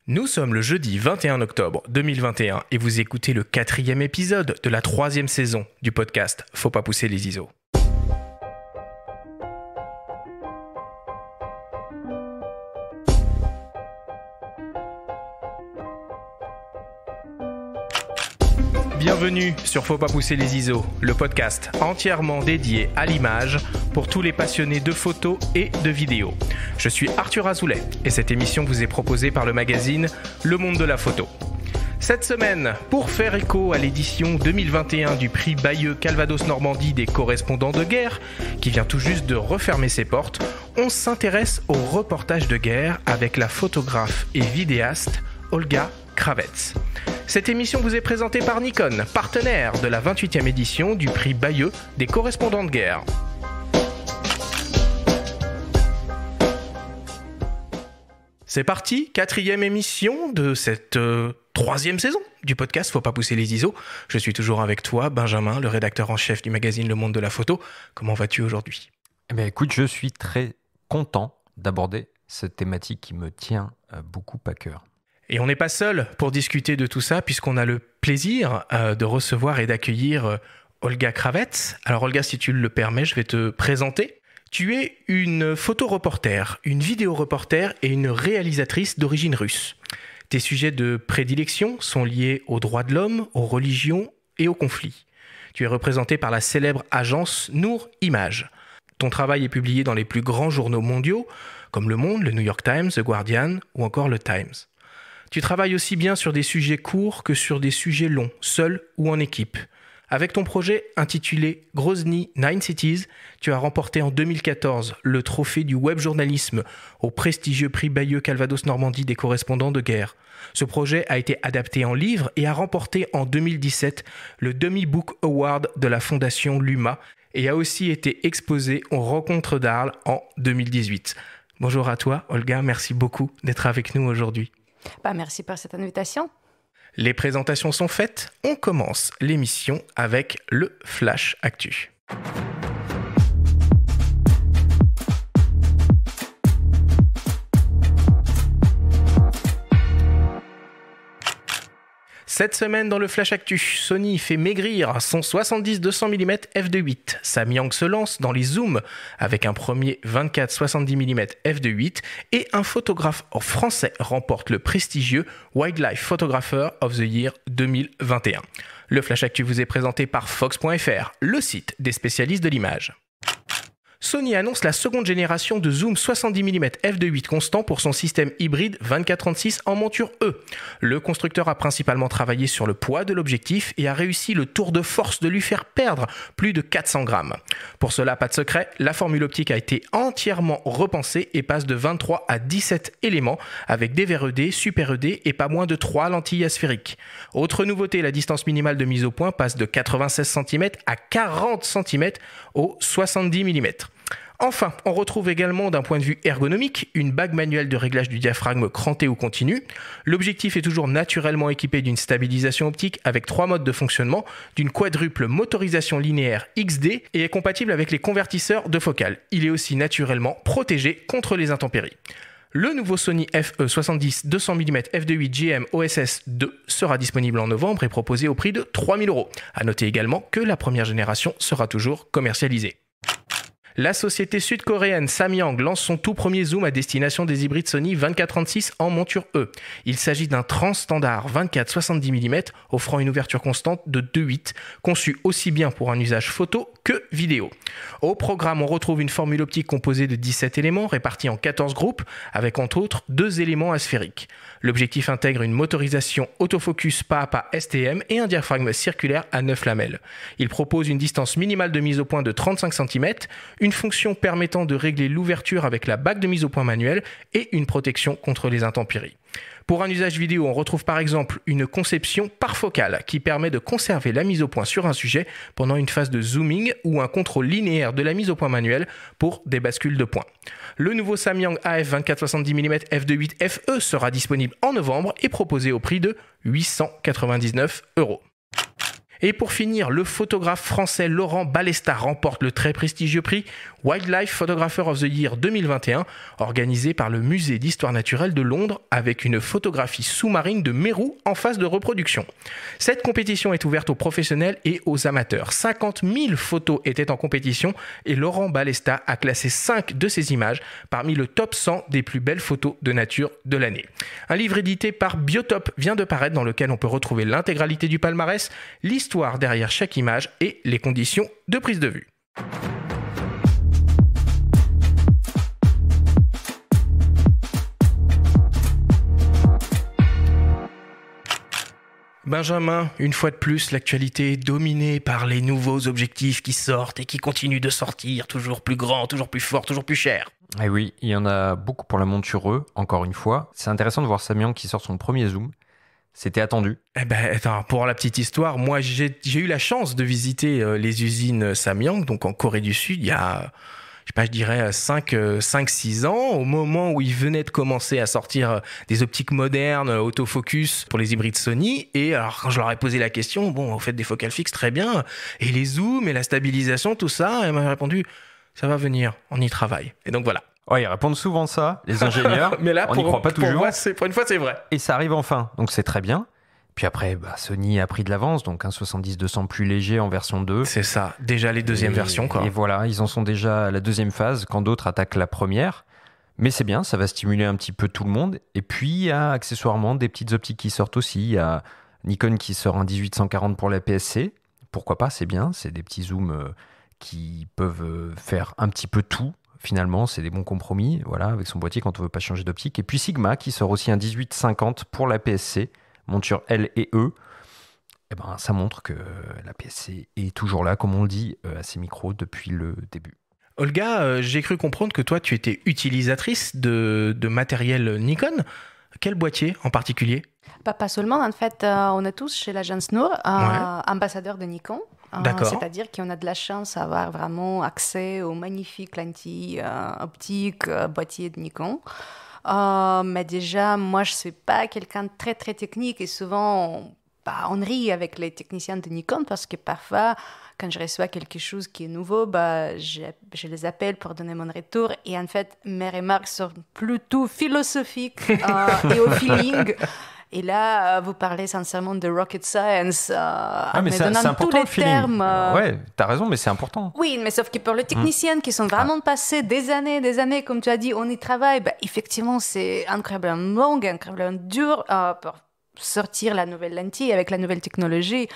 Nous sommes le jeudi 21 octobre 2021 et vous écoutez le 4e épisode de la 3e saison du podcast Faut pas pousser les ISO. Bienvenue sur Faut pas pousser les ISO, le podcast entièrement dédié à l'image pour tous les passionnés de photos et de vidéos. Je suis Arthur Azoulay et cette émission vous est proposée par le magazine Le Monde de la Photo. Cette semaine, pour faire écho à l'édition 2021 du prix Bayeux Calvados-Normandie des correspondants de guerre, qui vient tout juste de refermer ses portes, on s'intéresse au reportage de guerre avec la photographe et vidéaste Olga Kravets. Cette émission vous est présentée par Nikon, partenaire de la 28e édition du prix Bayeux des correspondants de guerre. C'est parti, 4e émission de cette 3e saison du podcast Faut pas pousser les ISO. Je suis toujours avec toi, Benjamin, le rédacteur en chef du magazine Le Monde de la Photo. Comment vas-tu aujourd'hui ? Eh bien, écoute, je suis très content d'aborder cette thématique qui me tient beaucoup à cœur. Et on n'est pas seul pour discuter de tout ça, puisqu'on a le plaisir de recevoir et d'accueillir Olga Kravets. Alors Olga, si tu le permets, je vais te présenter. Tu es une photoreporter, une vidéoreporter et une réalisatrice d'origine russe. Tes sujets de prédilection sont liés aux droits de l'homme, aux religions et aux conflits. Tu es représentée par la célèbre agence Noor Images. Ton travail est publié dans les plus grands journaux mondiaux, comme Le Monde, le New York Times, The Guardian ou encore le Times. Tu travailles aussi bien sur des sujets courts que sur des sujets longs, seul ou en équipe. Avec ton projet intitulé Grozny 9 Cities, tu as remporté en 2014 le trophée du web journalisme au prestigieux prix Bayeux Calvados-Normandie des correspondants de guerre. Ce projet a été adapté en livre et a remporté en 2017 le Dummy Book Award de la fondation Luma et a aussi été exposé aux Rencontres d'Arles en 2018. Bonjour à toi, Olga, merci beaucoup d'être avec nous aujourd'hui. Merci pour cette invitation. Les présentations sont faites, on commence l'émission avec le Flash Actu. Cette semaine dans le Flash Actu, Sony fait maigrir son 70-200 mm f2.8. Samyang se lance dans les zooms avec un premier 24-70 mm f2.8 et un photographe français remporte le prestigieux Wildlife Photographer of the Year 2021. Le Flash Actu vous est présenté par Fox.fr, le site des spécialistes de l'image. Sony annonce la seconde génération de zoom 70 mm f2.8 constant pour son système hybride 24-36 en monture E. Le constructeur a principalement travaillé sur le poids de l'objectif et a réussi le tour de force de lui faire perdre plus de 400 grammes. Pour cela, pas de secret, la formule optique a été entièrement repensée et passe de 23 à 17 éléments avec des verres ED, super ED et pas moins de 3 lentilles asphériques. Autre nouveauté, la distance minimale de mise au point passe de 96 cm à 40 cm au 70 mm. Enfin, on retrouve également d'un point de vue ergonomique une bague manuelle de réglage du diaphragme cranté ou continu. L'objectif est toujours naturellement équipé d'une stabilisation optique avec 3 modes de fonctionnement, d'une quadruple motorisation linéaire XD et est compatible avec les convertisseurs de focale. Il est aussi naturellement protégé contre les intempéries. Le nouveau Sony FE70 200 mm f2.8 GM OSS 2 sera disponible en novembre et proposé au prix de 3 000 €. À noter également que la première génération sera toujours commercialisée. La société sud-coréenne Samyang lance son tout premier zoom à destination des hybrides Sony 24-36 en monture E. Il s'agit d'un transstandard 24-70 mm offrant une ouverture constante de 2.8, conçu aussi bien pour un usage photo que vidéo. Au programme, on retrouve une formule optique composée de 17 éléments répartis en 14 groupes, avec entre autres 2 éléments asphériques. L'objectif intègre une motorisation autofocus pas à pas STM et un diaphragme circulaire à 9 lamelles. Il propose une distance minimale de mise au point de 35 cm, une fonction permettant de régler l'ouverture avec la bague de mise au point manuelle et une protection contre les intempéries. Pour un usage vidéo, on retrouve par exemple une conception par focale qui permet de conserver la mise au point sur un sujet pendant une phase de zooming ou un contrôle linéaire de la mise au point manuelle pour des bascules de points. Le nouveau Samyang AF 24-70 mm f2.8 FE sera disponible en novembre et proposé au prix de 899 €. Et pour finir, le photographe français Laurent Balesta remporte le très prestigieux prix Wildlife Photographer of the Year 2021, organisé par le Musée d'Histoire Naturelle de Londres, avec une photographie sous-marine de mérou en phase de reproduction. Cette compétition est ouverte aux professionnels et aux amateurs. 50 000 photos étaient en compétition et Laurent Balesta a classé 5 de ces images parmi le top 100 des plus belles photos de nature de l'année. Un livre édité par Biotop vient de paraître dans lequel on peut retrouver l'intégralité du palmarès, l'histoire derrière chaque image et les conditions de prise de vue. Benjamin, une fois de plus, l'actualité est dominée par les nouveaux objectifs qui sortent et qui continuent de sortir, toujours plus grands, toujours plus forts, toujours plus chers. Et oui, il y en a beaucoup pour la monture, encore une fois. C'est intéressant de voir Samyang qui sort son premier zoom. C'était attendu. Eh ben, attends, pour la petite histoire, moi j'ai eu la chance de visiter les usines Samyang, donc en Corée du Sud, il y a, je dirais 5-6 ans, au moment où ils venaient de commencer à sortir des optiques modernes, autofocus pour les hybrides Sony. Et alors quand je leur ai posé la question, bon, vous faites des focales fixes, très bien, et les zooms et la stabilisation, tout ça, et ils m'ont répondu, ça va venir, on y travaille. Et donc voilà. Ouais, ils répondent souvent ça, les ingénieurs. Mais là, on n'y croit pas toujours. Pour une fois, c'est vrai. Et ça arrive enfin, donc c'est très bien. Puis après, Sony a pris de l'avance, donc un 70-200 plus léger en version 2. C'est ça, déjà les deuxièmes versions, quoi. Et voilà, ils en sont déjà à la deuxième phase, quand d'autres attaquent la première. Mais c'est bien, ça va stimuler un petit peu tout le monde. Et puis, il y a accessoirement des petites optiques qui sortent aussi. Il y a Nikon qui sort un 18-140 pour la PSC. Pourquoi pas, c'est bien. C'est des petits zooms qui peuvent faire un petit peu tout. Finalement, c'est des bons compromis, voilà, avec son boîtier quand on veut pas changer d'optique. Et puis Sigma qui sort aussi un 18-50 pour la PSC, monture L et E. Et ça montre que la PSC est toujours là, comme on le dit, à ses micros depuis le début. Olga, j'ai cru comprendre que toi, tu étais utilisatrice de matériel Nikon. Quel boîtier en particulier ? Pas seulement, en fait, on est tous chez l'agence Nour, ambassadeurs de Nikon. D'accord. C'est-à-dire qu'on a de la chance d'avoir vraiment accès aux magnifiques lentilles optiques, boîtiers de Nikon. Mais déjà, moi, je ne suis pas quelqu'un de très, très technique et souvent, on rit avec les techniciens de Nikon parce que parfois, quand je reçois quelque chose qui est nouveau, je les appelle pour donner mon retour et en fait, mes remarques sont plutôt philosophiques et au feeling. Et là, vous parlez sincèrement de rocket science, en mais me c'est donnant important, tous les le feeling. termes. Ouais, t'as raison, mais c'est important. Oui, mais sauf que pour les techniciennes qui sont vraiment passées des années, comme tu as dit, on y travaille, effectivement, c'est incroyablement long, incroyablement dur pour sortir la nouvelle lentille avec la nouvelle technologie.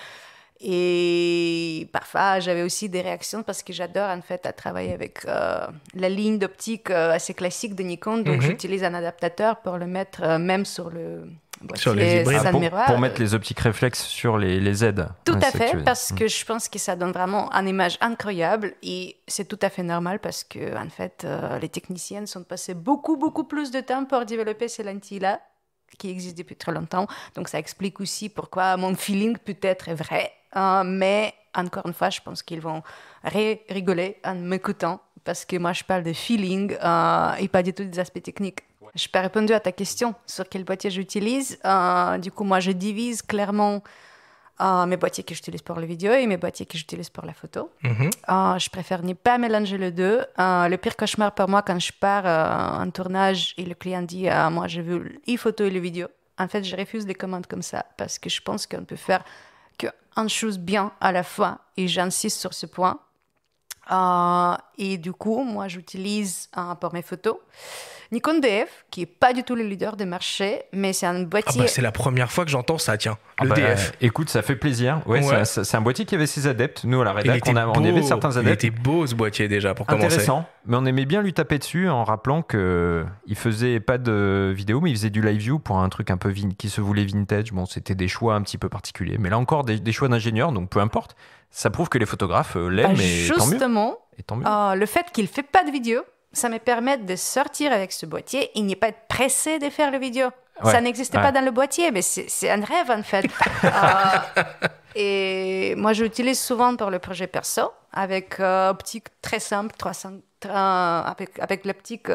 Et parfois, j'avais aussi des réactions parce que j'adore en fait à travailler avec la ligne d'optique assez classique de Nikon. Donc, j'utilise un adaptateur pour le mettre même sur le boîtier sur les hybrides. sans miroir. Pour mettre les optiques réflexes sur les Z. Tout à fait, parce que je pense que ça donne vraiment une image incroyable et c'est tout à fait normal parce que en fait, les techniciennes sont passées beaucoup plus de temps pour développer ces lentilles-là qui existent depuis très longtemps. Donc, ça explique aussi pourquoi mon feeling peut-être est vrai. Mais encore une fois, je pense qu'ils vont rigoler en m'écoutant parce que moi, je parle de feeling et pas du tout des aspects techniques. Ouais. Je n'ai pas répondu à ta question sur quel boîtier j'utilise. Du coup, moi, je divise clairement mes boîtiers que j'utilise pour la vidéo et mes boîtiers que j'utilise pour la photo. Je préfère ne pas mélanger les deux. Le pire cauchemar pour moi, quand je pars en tournage et le client dit « moi, je veux les photos et les vidéos », en fait, je refuse les commandes comme ça parce que je pense qu'on peut faire qu'une chose bien à la fois et j'insiste sur ce point. Et du coup, moi, j'utilise pour mes photos Nikon DF, qui n'est pas du tout le leader du marché, mais c'est un boîtier... c'est la première fois que j'entends ça, tiens, le DF. Écoute, ça fait plaisir. Ouais. C'est un boîtier qui avait ses adeptes. Nous, à la rédac, on avait certains adeptes. Il était beau, ce boîtier, déjà, pour commencer. Intéressant, mais on aimait bien lui taper dessus en rappelant qu'il ne faisait pas de vidéo, mais il faisait du live view pour un truc un peu qui se voulait vintage. Bon, c'était des choix un petit peu particuliers, mais là encore, des choix d'ingénieurs, donc peu importe. Ça prouve que les photographes l'aiment, et justement, tant mieux. Le fait qu'il ne fait pas de vidéo, ça me permet de sortir avec ce boîtier et n'y pas être pressé de faire la vidéo. Ouais, ça n'existait pas dans le boîtier, mais c'est un rêve en fait. Et moi, je l'utilise souvent pour le projet perso, avec optique très simple, avec l'optique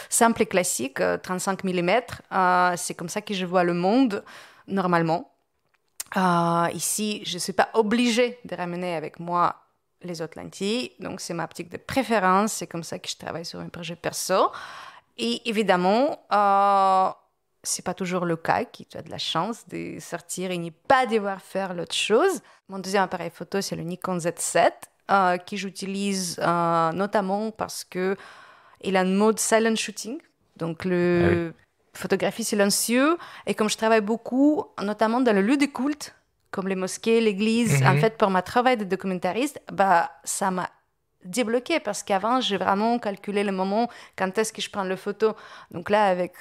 simple et classique, 35 mm. C'est comme ça que je vois le monde, normalement. Ici, je ne suis pas obligée de ramener avec moi les autres lentilles. Donc, c'est ma optique de préférence. C'est comme ça que je travaille sur un projet perso. Et évidemment, ce n'est pas toujours le cas, que tu as de la chance de sortir et ne pas devoir faire l'autre chose. Mon deuxième appareil photo, c'est le Nikon Z7, que j'utilise notamment parce qu'il a un mode silent shooting. Donc, photographie silencieuse. Et comme je travaille beaucoup, notamment dans le lieu de culte, comme les mosquées, l'église, en fait, pour mon travail de documentariste, ça m'a débloqué parce qu'avant, j'ai vraiment calculé le moment quand est-ce que je prends la photo. Donc là, avec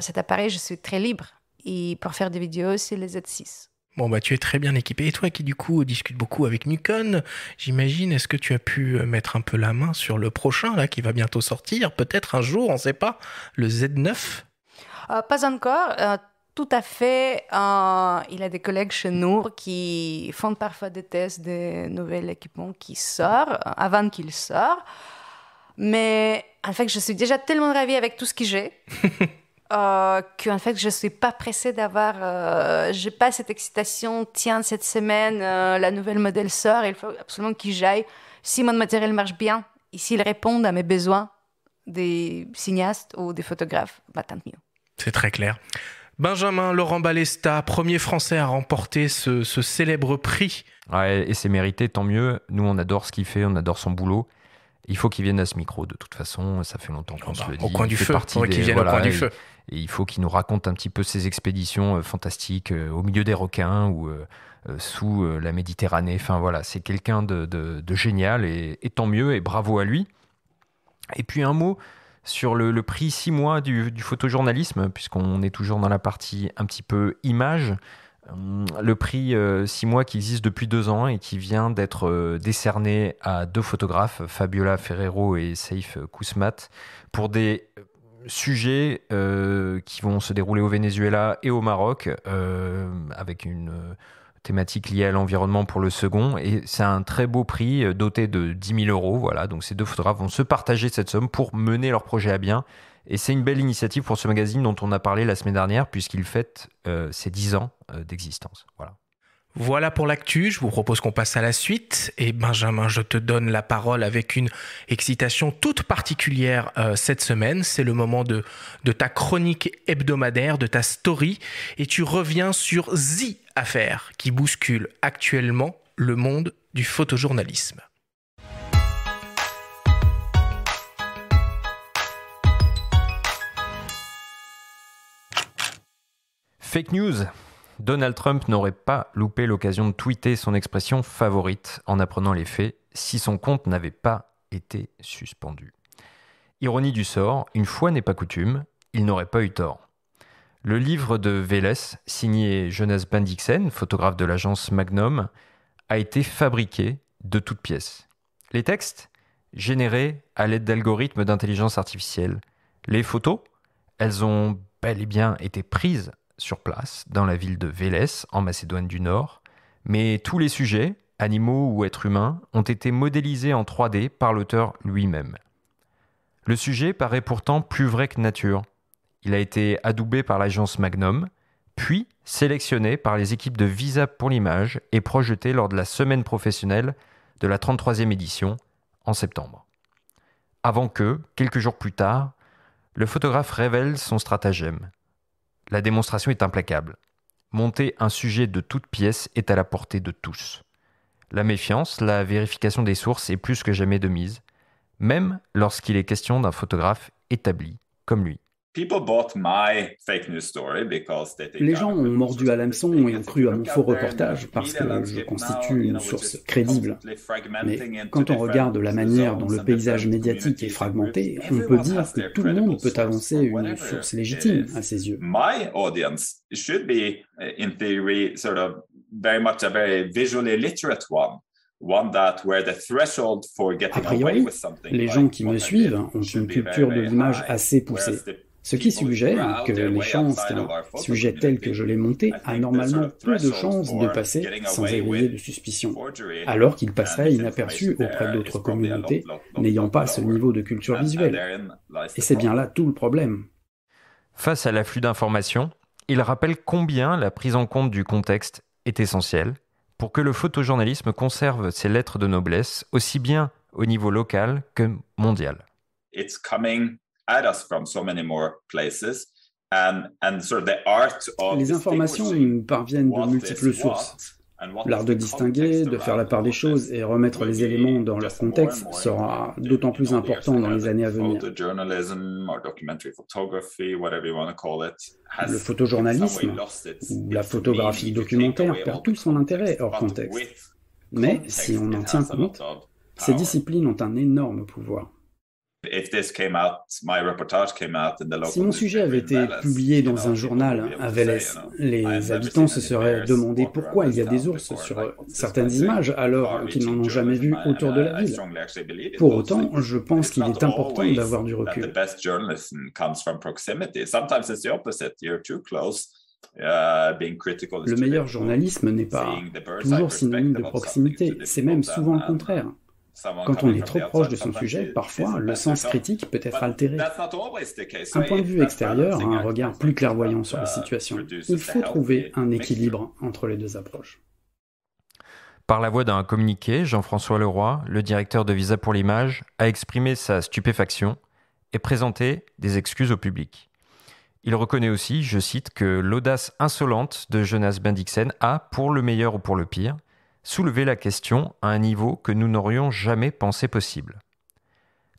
cet appareil, je suis très libre. Et pour faire des vidéos, c'est le Z6. Bon, tu es très bien équipé. Et toi qui, du coup, discutes beaucoup avec Nikon, j'imagine, est-ce que tu as pu mettre un peu la main sur le prochain, là, qui va bientôt sortir? Peut-être un jour, on ne sait pas, le Z9? Pas encore. Tout à fait. Il y a des collègues chez nous qui font parfois des tests de nouveaux équipements qui sortent avant qu'ils sortent. Mais en fait, je suis déjà tellement ravie avec tout ce que j'ai qu'en fait, je ne suis pas pressée d'avoir... je n'ai pas cette excitation. Tiens, cette semaine, la nouvelle modèle sort. Il faut absolument que j'aille. Si mon matériel marche bien et s'il répond à mes besoins des cinéastes ou des photographes, tant mieux. C'est très clair. Benjamin Laurent Balesta, premier Français à remporter ce célèbre prix. Ouais, et c'est mérité, tant mieux. Nous, on adore ce qu'il fait, on adore son boulot. Il faut qu'il vienne à ce micro, de toute façon. Ça fait longtemps qu'on se le dit. Au coin du feu, qu'il vienne au coin du feu. Et il faut qu'il nous raconte un petit peu ses expéditions fantastiques au milieu des requins ou sous la Méditerranée. Enfin voilà, c'est quelqu'un de génial et tant mieux et bravo à lui. Et puis un mot sur le prix 6 mois du photojournalisme, puisqu'on est toujours dans la partie un petit peu image. Le prix 6 mois qui existe depuis 2 ans et qui vient d'être décerné à 2 photographes, Fabiola Ferrero et Seif Kousmat, pour des sujets qui vont se dérouler au Venezuela et au Maroc, avec une thématique liée à l'environnement pour le second. Et c'est un très beau prix doté de 10 000 €. Voilà, donc ces 2 photographes vont se partager cette somme pour mener leur projet à bien. Et c'est une belle initiative pour ce magazine dont on a parlé la semaine dernière, puisqu'il fête ses 10 ans d'existence. Voilà pour l'actu, je vous propose qu'on passe à la suite. Et Benjamin, je te donne la parole avec une excitation toute particulière cette semaine. C'est le moment de ta chronique hebdomadaire, de ta story. Et tu reviens sur The Affaire qui bouscule actuellement le monde du photojournalisme. Fake news. Donald Trump n'aurait pas loupé l'occasion de tweeter son expression favorite en apprenant les faits si son compte n'avait pas été suspendu. Ironie du sort, une fois n'est pas coutume, il n'aurait pas eu tort. Le livre de Vélez, signé Jonas Bendixen, photographe de l'agence Magnum, a été fabriqué de toutes pièces. Les textes, générés à l'aide d'algorithmes d'intelligence artificielle. Les photos, elles ont bel et bien été prises sur place, dans la ville de Vélez, en Macédoine du Nord. Mais tous les sujets, animaux ou êtres humains, ont été modélisés en 3D par l'auteur lui-même. Le sujet paraît pourtant plus vrai que nature. Il a été adoubé par l'agence Magnum, puis sélectionné par les équipes de Visa pour l'image et projeté lors de la semaine professionnelle de la 33e édition, en septembre. Avant que, quelques jours plus tard, le photographe révèle son stratagème. La démonstration est implacable. Monter un sujet de toutes pièces est à la portée de tous. La méfiance, la vérification des sources est plus que jamais de mise, même lorsqu'il est question d'un photographe établi comme lui. Les gens ont mordu à l'hameçon et ont cru à mon faux reportage parce que je constitue une source crédible. Mais quand on regarde la manière dont le paysage médiatique est fragmenté, on peut dire que tout le monde peut avancer une source légitime à ses yeux. A priori, les gens qui me suivent ont une culture de l'image assez poussée. Ce qui suggère que les chances qu'un sujet tel que je l'ai monté a normalement peu de chances de passer sans éveiller de suspicion, alors qu'il passerait inaperçu auprès d'autres communautés n'ayant pas ce niveau de culture visuelle. Et c'est bien là tout le problème. Face à l'afflux d'informations, il rappelle combien la prise en compte du contexte est essentiel pour que le photojournalisme conserve ses lettres de noblesse aussi bien au niveau local que mondial. It's coming at us from so many more places. And sort of the art of les informations nous parviennent de multiples sources. L'art de distinguer, de faire la part des choses et remettre les éléments dans leur contexte sera d'autant plus important dans les années à venir. Le photojournalisme ou la photographie documentaire perd tout son intérêt hors contexte. Mais si on en tient compte, ces disciplines ont un énorme pouvoir. Si mon sujet avait été publié dans un journal à Vélez, les habitants se seraient demandé pourquoi il y a des ours sur certaines images alors qu'ils n'en ont jamais vu autour de la ville. Pour autant, je pense qu'il est important d'avoir du recul. Le meilleur journalisme n'est pas toujours synonyme de proximité, c'est même souvent le contraire. Quand on est trop proche de son sujet, parfois, le sens critique peut être altéré. Un point de vue extérieur a un regard plus clairvoyant sur la situation. Il faut trouver un équilibre entre les deux approches. Par la voix d'un communiqué, Jean-François Leroy, le directeur de Visa pour l'image, a exprimé sa stupéfaction et présenté des excuses au public. Il reconnaît aussi, je cite, que l'audace insolente de Jonas Bendixen a, pour le meilleur ou pour le pire, soulever la question à un niveau que nous n'aurions jamais pensé possible.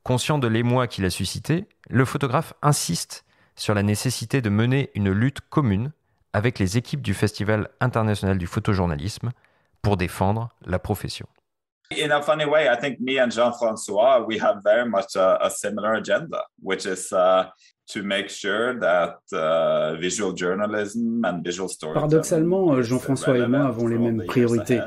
Conscient de l'émoi qu'il a suscité, le photographe insiste sur la nécessité de mener une lutte commune avec les équipes du Festival international du photojournalisme pour défendre la profession. In a funny way, I think me and Jean-François, we have very much a similar agenda, which is to make sure that visual journalism and visual storytelling. Paradoxalement, Jean-François et moi avons les mêmes priorités.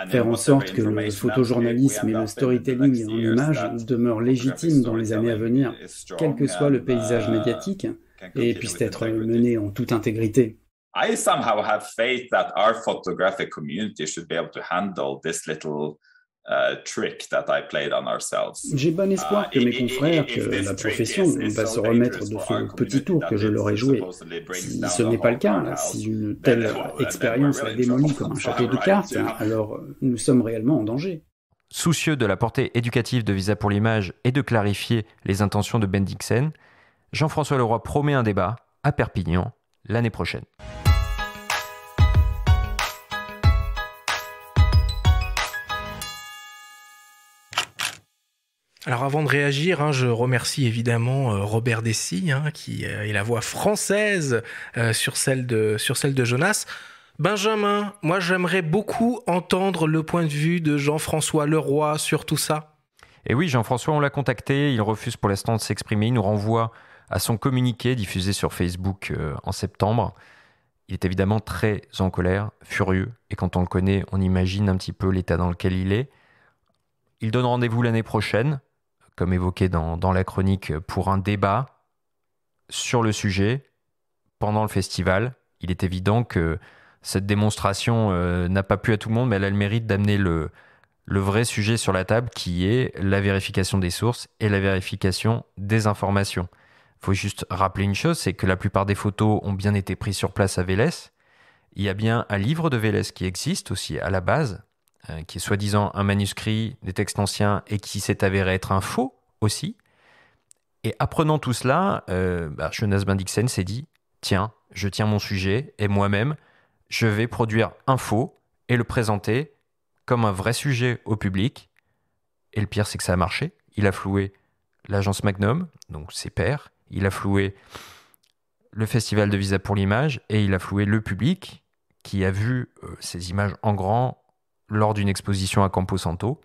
Faire en sorte que le photojournalisme et le storytelling en images demeurent légitimes dans les années à venir, quel que soit le paysage médiatique, et puissent être menés en toute intégrité. I somehow have faith that our photographic community should be able to handle this little trick that I played on ourselves. J'ai bon espoir que mes confrères, que la profession va se remettre de ce petit tour que je leur ai joué. Si ce n'est pas le cas, si une telle expérience la démolit comme un château de cartes, alors nous sommes réellement en danger. Soucieux de la portée éducative de Visa pour l'image et de clarifier les intentions de Bendixen, Jean-François Leroy promet un débat à Perpignan l'année prochaine. Alors avant de réagir, je remercie évidemment Robert Dessy, qui est la voix française sur celle de Jonas. Benjamin, moi j'aimerais beaucoup entendre le point de vue de Jean-François Leroy sur tout ça. Et oui, Jean-François, on l'a contacté, il refuse pour l'instant de s'exprimer, il nous renvoie à son communiqué diffusé sur Facebook en septembre. Il est évidemment très en colère, furieux, et quand on le connaît, on imagine un petit peu l'état dans lequel il est. Il donne rendez-vous l'année prochaine, comme évoqué dans la chronique, pour un débat sur le sujet pendant le festival. Il est évident que cette démonstration n'a pas plu à tout le monde, mais elle a le mérite d'amener le vrai sujet sur la table, qui est la vérification des sources et la vérification des informations. Il faut juste rappeler une chose, c'est que la plupart des photos ont bien été prises sur place à Vélez. Il y a bien un livre de Vélez qui existe aussi à la base, qui est soi-disant un manuscrit, des textes anciens, et qui s'est avéré être un faux aussi. Et apprenant tout cela, Jonas Bendixen s'est dit « Tiens, je tiens mon sujet, et moi-même, je vais produire un faux et le présenter comme un vrai sujet au public. » Et le pire, c'est que ça a marché. Il a floué l'agence Magnum, donc ses pairs, il a floué le festival de Visa pour l'image, et il a floué le public, qui a vu ces images en grand lors d'une exposition à Camposanto.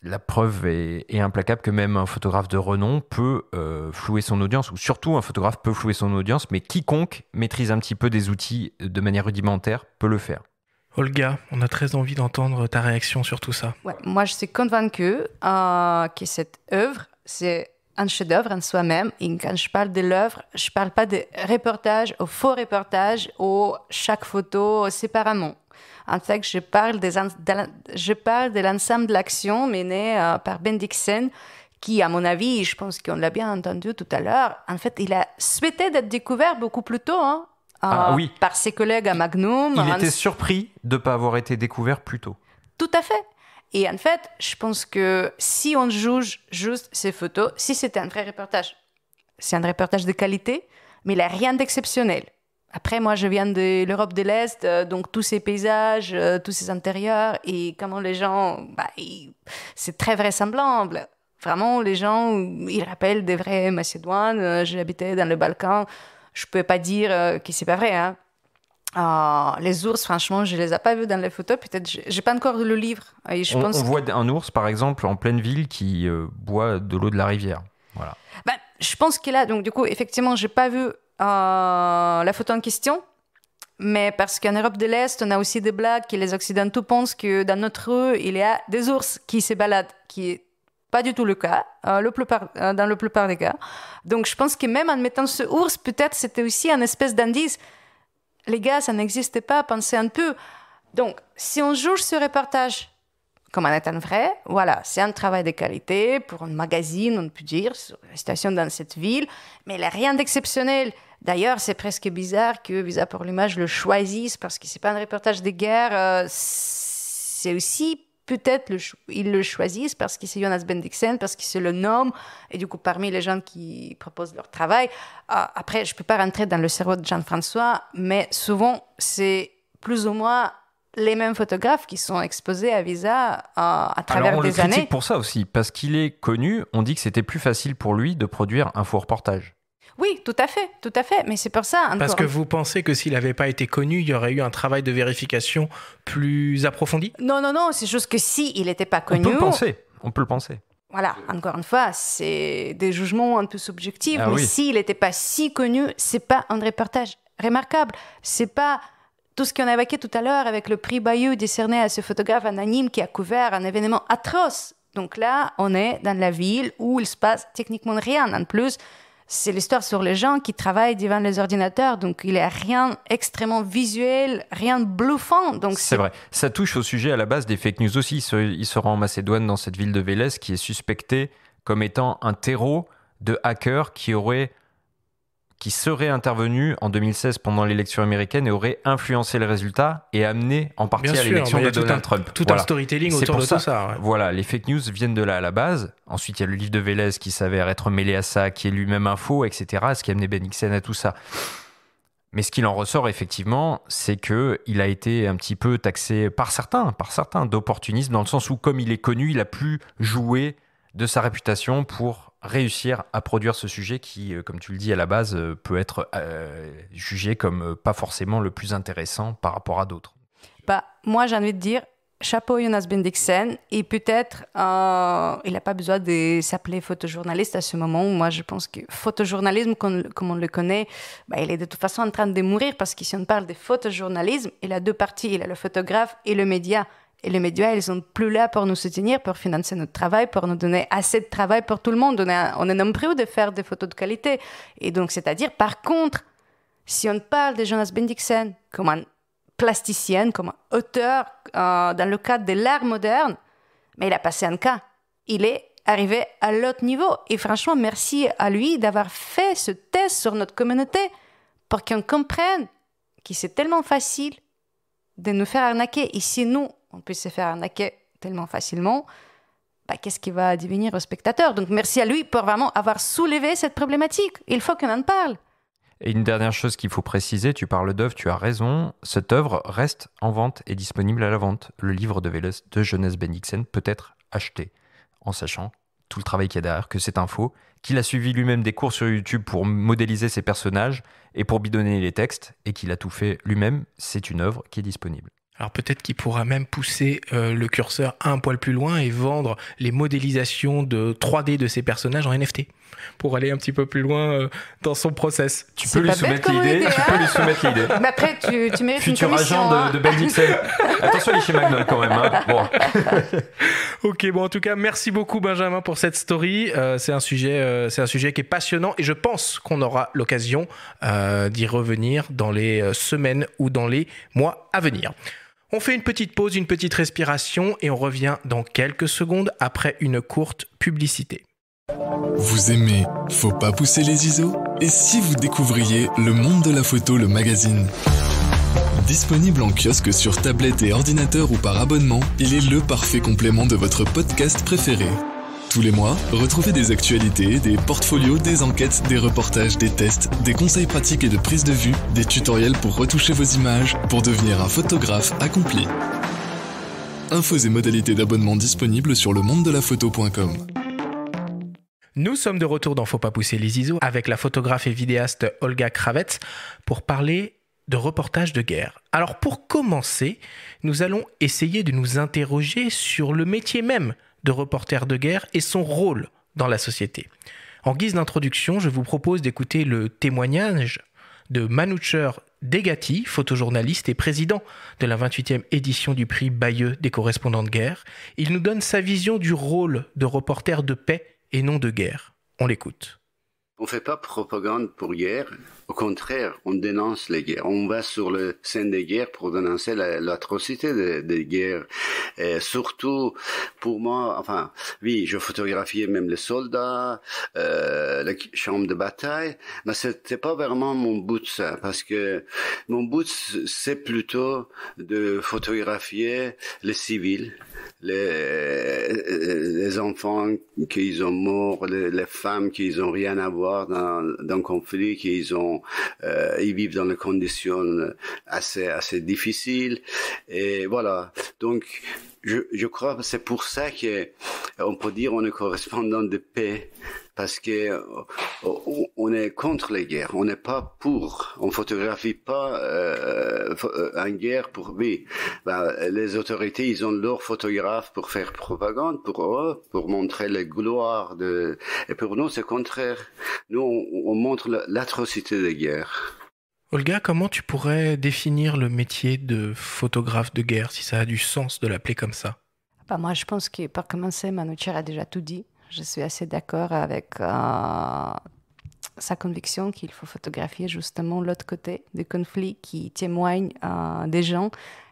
La preuve est implacable que même un photographe de renom peut flouer son audience, ou surtout un photographe peut flouer son audience, mais quiconque maîtrise un petit peu des outils de manière rudimentaire peut le faire. Olga, on a très envie d'entendre ta réaction sur tout ça. Ouais, moi, je suis convaincue que cette œuvre, c'est un chef-d'œuvre en soi-même. Et quand je parle de l'œuvre, je ne parle pas de reportage ou faux reportage ou chaque photo séparément. En fait, je parle de l'ensemble de l'action menée par Bendixen, qui, à mon avis, je pense qu'on l'a bien entendu tout à l'heure, en fait, il a souhaité d'être découvert beaucoup plus tôt, par ses collègues à Magnum. Il était surpris de ne pas avoir été découvert plus tôt. Tout à fait. Et en fait, je pense que si on juge juste ces photos, si c'était un vrai reportage, c'est un reportage de qualité, mais il n'y a rien d'exceptionnel. Après, moi, je viens de l'Europe de l'Est, donc tous ces paysages, tous ces intérieurs, et comment les gens... c'est très vraisemblable. Vraiment, les gens, ils rappellent des vrais Macédoines. J'habitais dans le Balkan. Je ne peux pas dire que ce n'est pas vrai. Hein. Les ours, franchement, je ne les ai pas vus dans les photos. Peut-être, je n'ai pas encore le livre. Et on voit un ours, par exemple, en pleine ville qui boit de l'eau de la rivière. Voilà. Je pense que là, donc du coup, effectivement, je n'ai pas vu la photo en question. Mais parce qu'en Europe de l'Est, on a aussi des blagues que les Occidentaux pensent que dans notre rue, il y a des ours qui se baladent, qui est pas du tout le cas, dans la plupart des cas. Donc, je pense que même en mettant ce ours, peut-être c'était aussi un espèce d'indice. Les gars, ça n'existait pas, pensez un peu. Donc, si on juge ce reportage comme en étant vrai, voilà, c'est un travail de qualité pour un magazine, on peut dire, sur la situation dans cette ville, mais il n'y a rien d'exceptionnel. D'ailleurs, c'est presque bizarre que Visa pour l'image le choisisse, parce que ce n'est pas un reportage de guerre, c'est aussi... Peut-être ils le choisissent parce que c'est Jonas Bendixen, parce que c'est le nom, et du coup, parmi les gens qui proposent leur travail. Après, je ne peux pas rentrer dans le cerveau de Jean-François, mais souvent, c'est plus ou moins les mêmes photographes qui sont exposés à Visa à travers des années. On le critique pour ça aussi, parce qu'il est connu, on dit que c'était plus facile pour lui de produire un faux reportage. Oui, tout à fait, mais c'est pour ça... Parce que vous pensez que s'il n'avait pas été connu, il y aurait eu un travail de vérification plus approfondi ? Non, c'est juste que s'il n'était pas connu... On peut le penser. Voilà, encore une fois, c'est des jugements un peu subjectifs, mais s'il n'était pas si connu, c'est pas un reportage remarquable. C'est pas tout ce qu'on a évoqué tout à l'heure avec le prix Bayeux décerné à ce photographe anonyme qui a couvert un événement atroce. Donc là, on est dans la ville où il se passe techniquement rien. En plus, c'est l'histoire sur les gens qui travaillent devant les ordinateurs, donc il n'y a rien extrêmement visuel, rien de bluffant. Donc c'est vrai. Ça touche au sujet à la base des fake news aussi. Il se rend en Macédoine, dans cette ville de Vélez, qui est suspectée comme étant un terreau de hackers qui serait intervenu en 2016 pendant l'élection américaine et aurait influencé les résultats et amené en partie à l'élection de Donald Trump. Tout un storytelling autour de tout ça. Ouais. Voilà, les fake news viennent de là à la base. Ensuite, il y a le livre de Vélez qui s'avère être mêlé à ça, qui est lui-même un faux, etc. Ce qui a amené Bendixen à tout ça. Mais ce qu'il en ressort effectivement, c'est qu'il a été un petit peu taxé par certains d'opportunisme, dans le sens où, comme il est connu, il a pu jouer de sa réputation pour réussir à produire ce sujet qui, comme tu le dis à la base, peut être jugé comme pas forcément le plus intéressant par rapport à d'autres. Moi, j'ai envie de dire, chapeau Jonas Bendixen, et peut-être il n'a pas besoin de s'appeler photojournaliste à ce moment. Moi, je pense que photojournalisme, comme on le connaît, il est de toute façon en train de mourir, parce que si on parle de photojournalisme, il a deux parties, il a le photographe et le média. Et les médias, ils sont plus là pour nous soutenir, pour financer notre travail, pour nous donner assez de travail pour tout le monde. On est nombreux de faire des photos de qualité. Et donc, c'est-à-dire, par contre, si on parle de Jonas Bendixen comme un plasticien, comme un auteur dans le cadre de l'art moderne, mais il a passé un cas. Il est arrivé à l'autre niveau. Et franchement, merci à lui d'avoir fait ce test sur notre communauté pour qu'on comprenne que c'est tellement facile de nous faire arnaquer. Et si nous, on peut se faire arnaquer tellement facilement, qu'est-ce qui va devenir aux spectateurs ? Donc merci à lui pour vraiment avoir soulevé cette problématique. Il faut qu'on en parle. Et une dernière chose qu'il faut préciser, tu parles d'œuvre, tu as raison, cette œuvre reste en vente et disponible à la vente. Le livre de Vélez de Jonas Bendixen peut être acheté, en sachant tout le travail qu'il y a derrière, que c'est un faux, qu'il a suivi lui-même des cours sur YouTube pour modéliser ses personnages et pour bidonner les textes, et qu'il a tout fait lui-même. C'est une œuvre qui est disponible. Alors peut-être qu'il pourra même pousser le curseur un poil plus loin et vendre les modélisations de 3D de ses personnages en NFT pour aller un petit peu plus loin dans son process. Tu peux lui soumettre l'idée. Mais après, tu mérites futur une commission. Futur agent de Bendixen. Attention, il est chez Magnum quand même. Hein. Bon. Ok, en tout cas, merci beaucoup Benjamin pour cette story. C'est un sujet qui est passionnant et je pense qu'on aura l'occasion d'y revenir dans les semaines ou dans les mois à venir. On fait une petite pause, une petite respiration et on revient dans quelques secondes après une courte publicité. Vous aimez Faut pas pousser les ISO? Et si vous découvriez Le Monde de la Photo, le magazine? Disponible en kiosque sur tablette et ordinateur ou par abonnement, il est le parfait complément de votre podcast préféré. Tous les mois, retrouvez des actualités, des portfolios, des enquêtes, des reportages, des tests, des conseils pratiques et de prise de vue, des tutoriels pour retoucher vos images, pour devenir un photographe accompli. Infos et modalités d'abonnement disponibles sur lemondedelaPhoto.com. Nous sommes de retour dans Faut pas pousser les ISO avec la photographe et vidéaste Olga Kravets pour parler de reportage de guerre. Alors pour commencer, nous allons essayer de nous interroger sur le métier même de reporter de guerre et son rôle dans la société. En guise d'introduction, je vous propose d'écouter le témoignage de Manoucher Degati, photojournaliste et président de la 28e édition du prix Bayeux des correspondants de guerre. Il nous donne sa vision du rôle de reporter de paix et non de guerre. On l'écoute. On ne fait pas propagande pour guerre. Au contraire, on dénonce les guerres. On va sur le scène des guerres pour dénoncer l'atrocité des guerres. Et surtout, pour moi, enfin, oui, je photographiais même les soldats, les chambres de bataille, mais c'était pas vraiment mon but, ça, parce que mon but, c'est plutôt de photographier les civils, les enfants qui ont morts, les femmes qui ont rien à voir dans le conflit, ils vivent dans des conditions assez difficiles, et voilà. Donc, je crois que c'est pour ça qu'on peut dire on est correspondant de paix, parce que on est contre les guerres, on n'est pas pour, on photographie pas une guerre pour oui. Les autorités, ils ont leurs photographes pour faire propagande pour eux, pour montrer les gloires et pour nous c'est contraire. Nous on montre l'atrocité des guerres. Olga, comment tu pourrais définir le métier de photographe de guerre, si ça a du sens de l'appeler comme ça? Moi, je pense que pour commencer, Manoucher a déjà tout dit. Je suis assez d'accord avec sa conviction qu'il faut photographier justement l'autre côté du conflit, qui témoigne des gens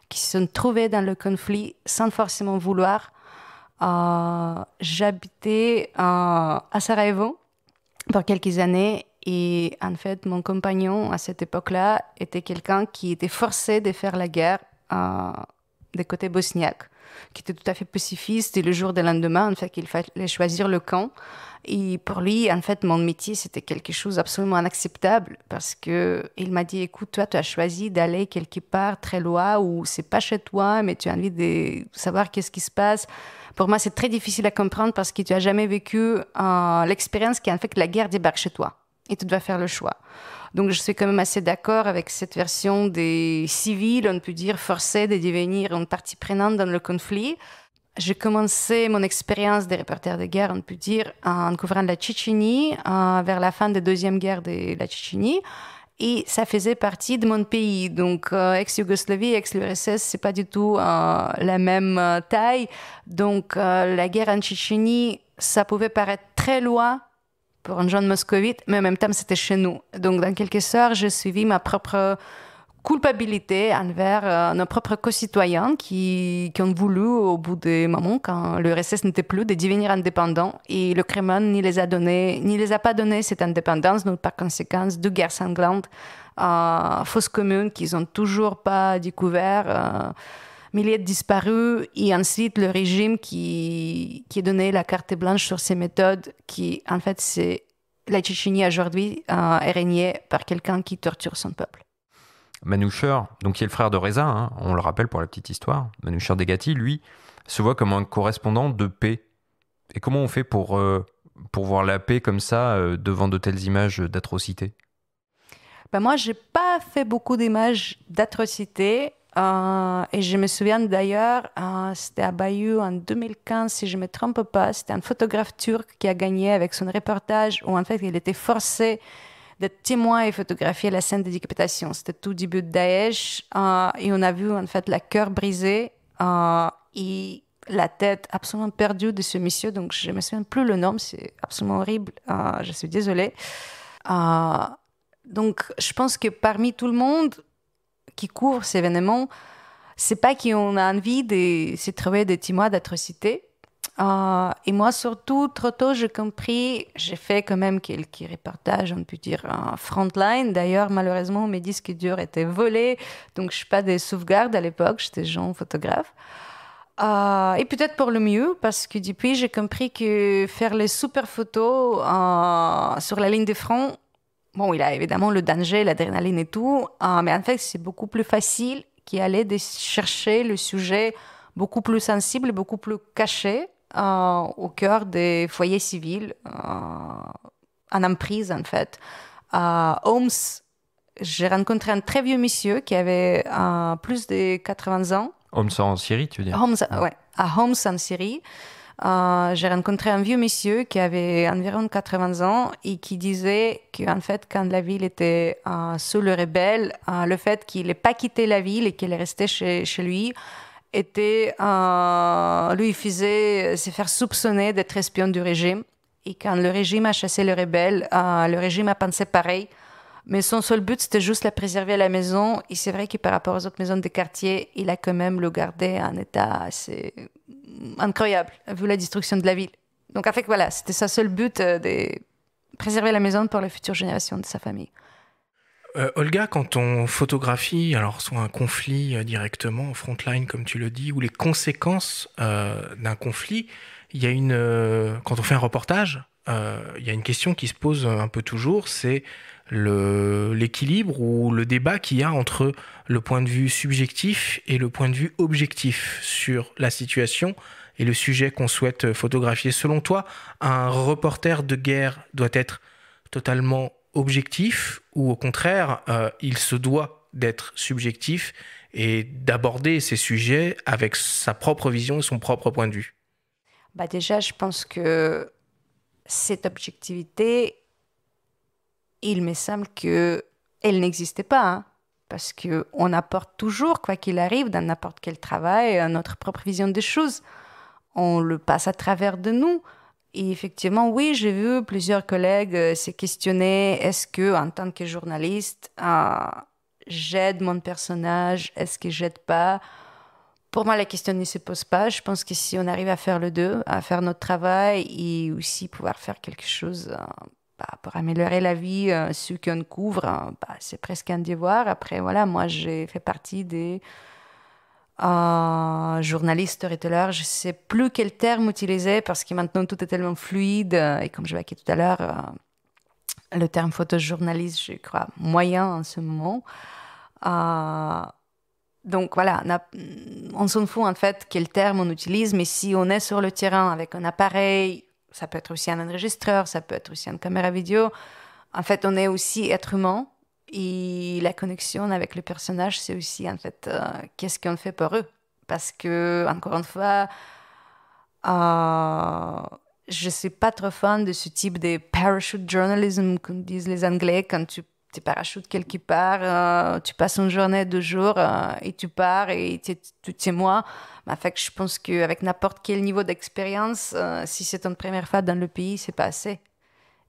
qui se sont trouvés dans le conflit sans forcément vouloir. J'habitais à Sarajevo pour quelques années. Et en fait, mon compagnon, à cette époque-là, était quelqu'un qui était forcé de faire la guerre des côtés bosniaques, qui était tout à fait pacifiste. Et le jour du lendemain, en fait, il fallait choisir le camp. Et pour lui, en fait, mon métier, c'était quelque chose d'absolument inacceptable parce qu'il m'a dit, écoute, toi, tu as choisi d'aller quelque part très loin où c'est pas chez toi, mais tu as envie de savoir qu'est-ce qui se passe. Pour moi, c'est très difficile à comprendre parce que tu n'as jamais vécu l'expérience qui a fait que la guerre débarque chez toi. Et tu dois faire le choix. Donc, je suis quand même assez d'accord avec cette version des civils, on peut dire, forcés de devenir une partie prenante dans le conflit. J'ai commencé mon expérience de reporter de guerre, on peut dire, en couvrant la Tchétchénie, vers la fin de la Deuxième Guerre de la Tchétchénie. Et ça faisait partie de mon pays. Donc, ex-Yougoslavie, ex-URSS, c'est pas du tout la même taille. Donc, la guerre en Tchétchénie, ça pouvait paraître très loin pour un jeune moscovite, mais en même temps, c'était chez nous. Donc, dans quelque sorte, j'ai suivi ma propre culpabilité envers nos propres concitoyens qui ont voulu, au bout des moments, quand l'URSS n'était plus, de devenir indépendants. Et le Kremlin n'y les a pas donné cette indépendance, donc par conséquent, deux guerres sanglantes, fausses communes qu'ils n'ont toujours pas découvert, milliers de disparus, et ensuite le régime qui a donné la carte blanche sur ces méthodes, qui en fait, c'est la Tchétchénie aujourd'hui est régnée par quelqu'un qui torture son peuple. Manoucher, donc qui est le frère de Reza, on le rappelle pour la petite histoire, Manoucher Degati, lui, se voit comme un correspondant de paix. Et comment on fait pour voir la paix comme ça devant de telles images d'atrocités? Moi, je n'ai pas fait beaucoup d'images d'atrocités. Et je me souviens d'ailleurs, c'était à Bayeux en 2015, si je ne me trompe pas, c'était un photographe turc qui a gagné avec son reportage où en fait il était forcé d'être témoin et photographier la scène de décapitation. C'était tout début de Daesh et on a vu en fait la cœur brisé et la tête absolument perdue de ce monsieur, donc je ne me souviens plus le nom, c'est absolument horrible, je suis désolée. Donc je pense que parmi tout le monde qui couvre ces événements, c'est pas qu'on a envie de se trouver des témoins d'atrocités. Et moi, surtout, trop tôt, j'ai fait quand même quelques reportages, on peut dire, frontline. D'ailleurs, malheureusement, mes disques durs étaient volés, donc je n'ai pas de sauvegarde à l'époque, j'étais jeune photographe. Et peut-être pour le mieux, parce que depuis, j'ai compris que faire les super photos sur la ligne de front, bon, il y a évidemment le danger, l'adrénaline et tout, mais en fait, c'est beaucoup plus facile qu'aller de chercher le sujet beaucoup plus sensible, beaucoup plus caché, au cœur des foyers civils, en emprise en fait. À Homs, j'ai rencontré un très vieux monsieur qui avait plus de 80 ans. Homs en Syrie, tu veux dire? Homs, ouais, à Homs en Syrie. J'ai rencontré un vieux monsieur qui avait environ 80 ans et qui disait qu'en fait, quand la ville était sous le rebelle, le fait qu'il n'ait pas quitté la ville et qu'il est resté chez lui, lui faisait se faire soupçonner d'être espion du régime. Et quand le régime a chassé le rebelle, le régime a pensé pareil. Mais son seul but, c'était juste la préserver à la maison. Et c'est vrai que par rapport aux autres maisons des quartiers, il a quand même le gardé en état assez incroyable, vu la destruction de la ville. Donc en fait, voilà, c'était sa seul but, de préserver la maison pour les futures générations de sa famille. Olga, quand on photographie, alors soit un conflit directement en frontline, comme tu le dis, ou les conséquences d'un conflit, il y a quand on fait un reportage, il y a une question qui se pose un peu toujours, c'est l'équilibre ou le débat qu'il y a entre le point de vue subjectif et le point de vue objectif sur la situation et le sujet qu'on souhaite photographier. Selon toi, un reporter de guerre doit être totalement objectif ou au contraire, il se doit d'être subjectif et d'aborder ces sujets avec sa propre vision et son propre point de vue? Déjà, je pense que cette objectivité, il me semble qu'elle n'existait pas, hein, parce qu'on apporte toujours, quoi qu'il arrive, dans n'importe quel travail, notre propre vision des choses. On le passe à travers de nous. Et effectivement, oui, j'ai vu plusieurs collègues se questionner, est-ce que, en tant que journaliste, j'aide mon personnage, est-ce que j'aide pas? Pour moi, la question ne se pose pas. Je pense que si on arrive à faire le deux, à faire notre travail et aussi pouvoir faire quelque chose pour améliorer la vie, ceux qu'on couvre, c'est presque un devoir. Après, voilà, moi, j'ai fait partie des journalistes, storytellers. Je ne sais plus quel terme utiliser parce que maintenant, tout est tellement fluide. Et comme je l'ai dit tout à l'heure, le terme photojournaliste, je crois, moyen en ce moment. Donc voilà, on s'en fout en fait quel terme on utilise, mais si on est sur le terrain avec un appareil, ça peut être aussi un enregistreur, ça peut être aussi une caméra vidéo, en fait on est aussi être humain et la connexion avec le personnage, c'est aussi en fait qu'est-ce qu'on fait pour eux. Parce que, encore une fois, je ne suis pas trop fan de ce type de parachute journalism, comme disent les Anglais, quand tu parachutes quelque part, tu passes une journée, 2 jours, et tu pars, et tu es moi. En fait, je pense qu'avec n'importe quel niveau d'expérience, si c'est ton première fois dans le pays, c'est pas assez.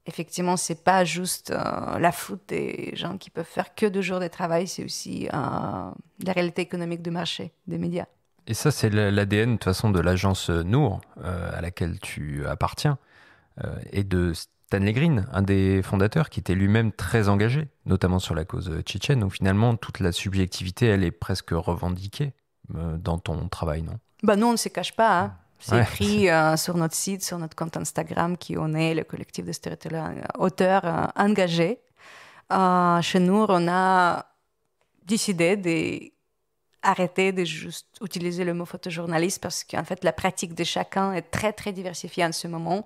Effectivement, c'est pas juste la faute des gens qui peuvent faire que 2 jours de travail, c'est aussi la réalité économique du marché, des médias. Et ça, c'est l'ADN de toute façon de l'agence Nour, à laquelle tu appartiens, et de Stanley Green, un des fondateurs, qui était lui-même très engagé, notamment sur la cause tchétchène. Donc finalement, toute la subjectivité, elle est presque revendiquée dans ton travail, non? Nous, on ne se cache pas. Hein. C'est écrit sur notre site, sur notre compte Instagram, qui on est le collectif de storytellers auteurs engagés. Chez nous, on a décidé d'arrêter de juste utiliser le mot photojournaliste parce qu'en fait, la pratique de chacun est très, très diversifiée en ce moment.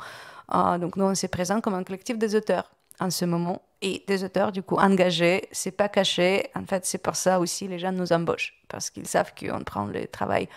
Donc nous, on s'est présent comme un collectif des auteurs en ce moment. Et des auteurs, du coup, engagés, c'est pas caché. En fait, c'est pour ça aussi les gens nous embauchent, parce qu'ils savent qu'on prend le travail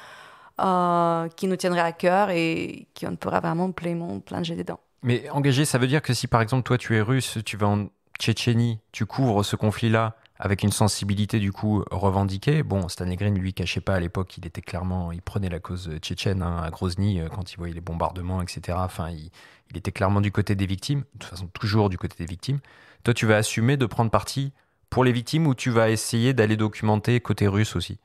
qui nous tiendra à cœur et qu'on pourra vraiment plonger dedans. Mais engagé, ça veut dire que si, par exemple, toi, tu es russe, tu vas en Tchétchénie, tu couvres ce conflit-là avec une sensibilité, du coup, revendiquée. Bon, Stanley Green, lui, cachait pas à l'époque, il prenait la cause tchétchène à Grozny, quand il voyait les bombardements, etc. Enfin, il était clairement du côté des victimes, de toute façon, toujours du côté des victimes. Toi, tu vas assumer de prendre parti pour les victimes ou tu vas essayer d'aller documenter côté russe aussi?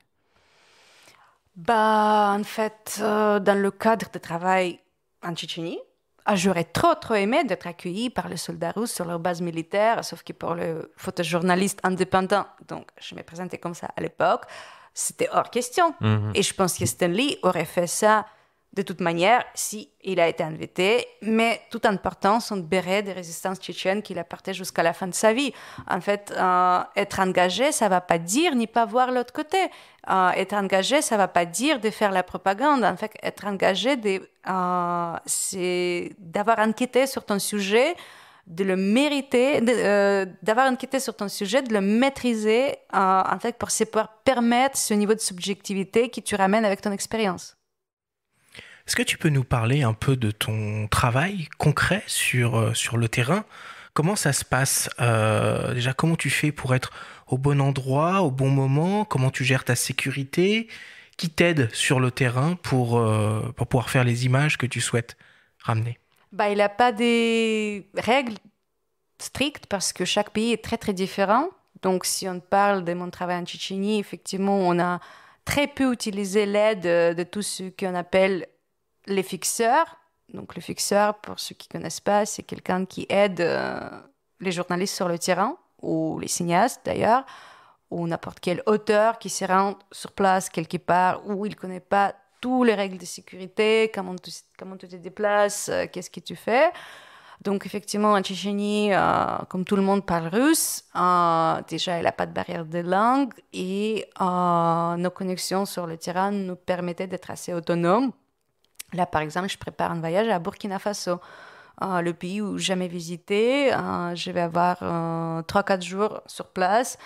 En fait, dans le cadre de travail, en Tchétchénie. J'aurais trop aimé d'être accueilli par les soldats russes sur leur base militaire, sauf que pour le photojournaliste indépendant, donc je me présentais comme ça à l'époque, c'était hors question. Et je pense que Stanley aurait fait ça de toute manière s'il a été invité, mais tout en portant son béret de résistance tchétchène qu'il a porté jusqu'à la fin de sa vie. En fait, être engagé, ça ne va pas dire ni pas voir l'autre côté. Être engagé, ça ne va pas dire de faire la propagande. En fait, être engagé, c'est d'avoir enquêté sur ton sujet, de le mériter, d'avoir enquêté sur ton sujet, de le maîtriser, en fait, pour pouvoir permettre ce niveau de subjectivité que tu ramènes avec ton expérience. Est-ce que tu peux nous parler un peu de ton travail concret sur le terrain ? Comment ça se passe ? Déjà, comment tu fais pour être au bon endroit, au bon moment ? Comment tu gères ta sécurité ? Qui t'aide sur le terrain pour pouvoir faire les images que tu souhaites ramener ? Il n'y a pas des règles strictes parce que chaque pays est très, très différent. Donc, si on parle de mon travail en Tchétchénie, effectivement, on a très peu utilisé l'aide de tout ce qu'on appelle les fixeurs. Donc, le fixeur, pour ceux qui ne connaissent pas, c'est quelqu'un qui aide les journalistes sur le terrain, ou les cinéastes d'ailleurs, ou n'importe quel auteur qui se rend sur place quelque part où il ne connaît pas toutes les règles de sécurité, comment tu te déplaces, qu'est-ce que tu fais. Donc, effectivement, en Tchétchénie, comme tout le monde parle russe, déjà, il n'y a pas de barrière de langue et nos connexions sur le terrain nous permettaient d'être assez autonomes. Là, par exemple, je prépare un voyage à Burkina Faso, le pays où j'ai jamais visité. Je vais avoir 3-4 jours sur place.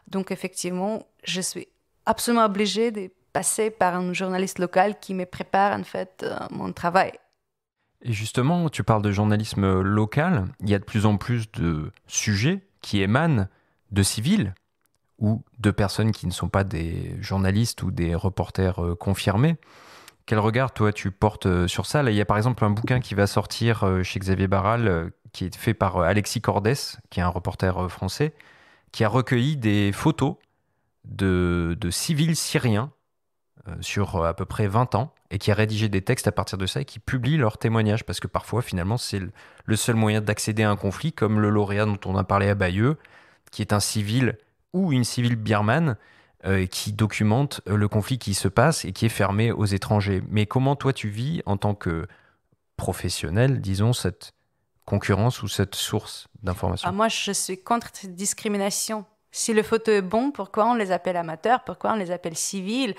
Donc, effectivement, je suis absolument obligée de passer par un journaliste local qui me prépare, en fait, mon travail. Et justement, tu parles de journalisme local. Il y a de plus en plus de sujets qui émanent de civils ou de personnes qui ne sont pas des journalistes ou des reporters confirmés. Quel regard, toi, tu portes sur ça ? Là, il y a par exemple un bouquin qui va sortir chez Xavier Barral, qui est fait par Alexis Cordès, qui est un reporter français, qui a recueilli des photos de civils syriens sur à peu près 20 ans, et qui a rédigé des textes à partir de ça, et qui publie leurs témoignages, parce que parfois, finalement, c'est le seul moyen d'accéder à un conflit, comme le lauréat dont on a parlé à Bayeux, qui est un civil ou une civile birmane, qui documente le conflit qui se passe et qui est fermé aux étrangers. Mais comment toi tu vis en tant que professionnel, disons, cette concurrence ou cette source d'information ? Moi, je suis contre cette discrimination. Si le photo est bon, pourquoi on les appelle amateurs ? Pourquoi on les appelle civils ?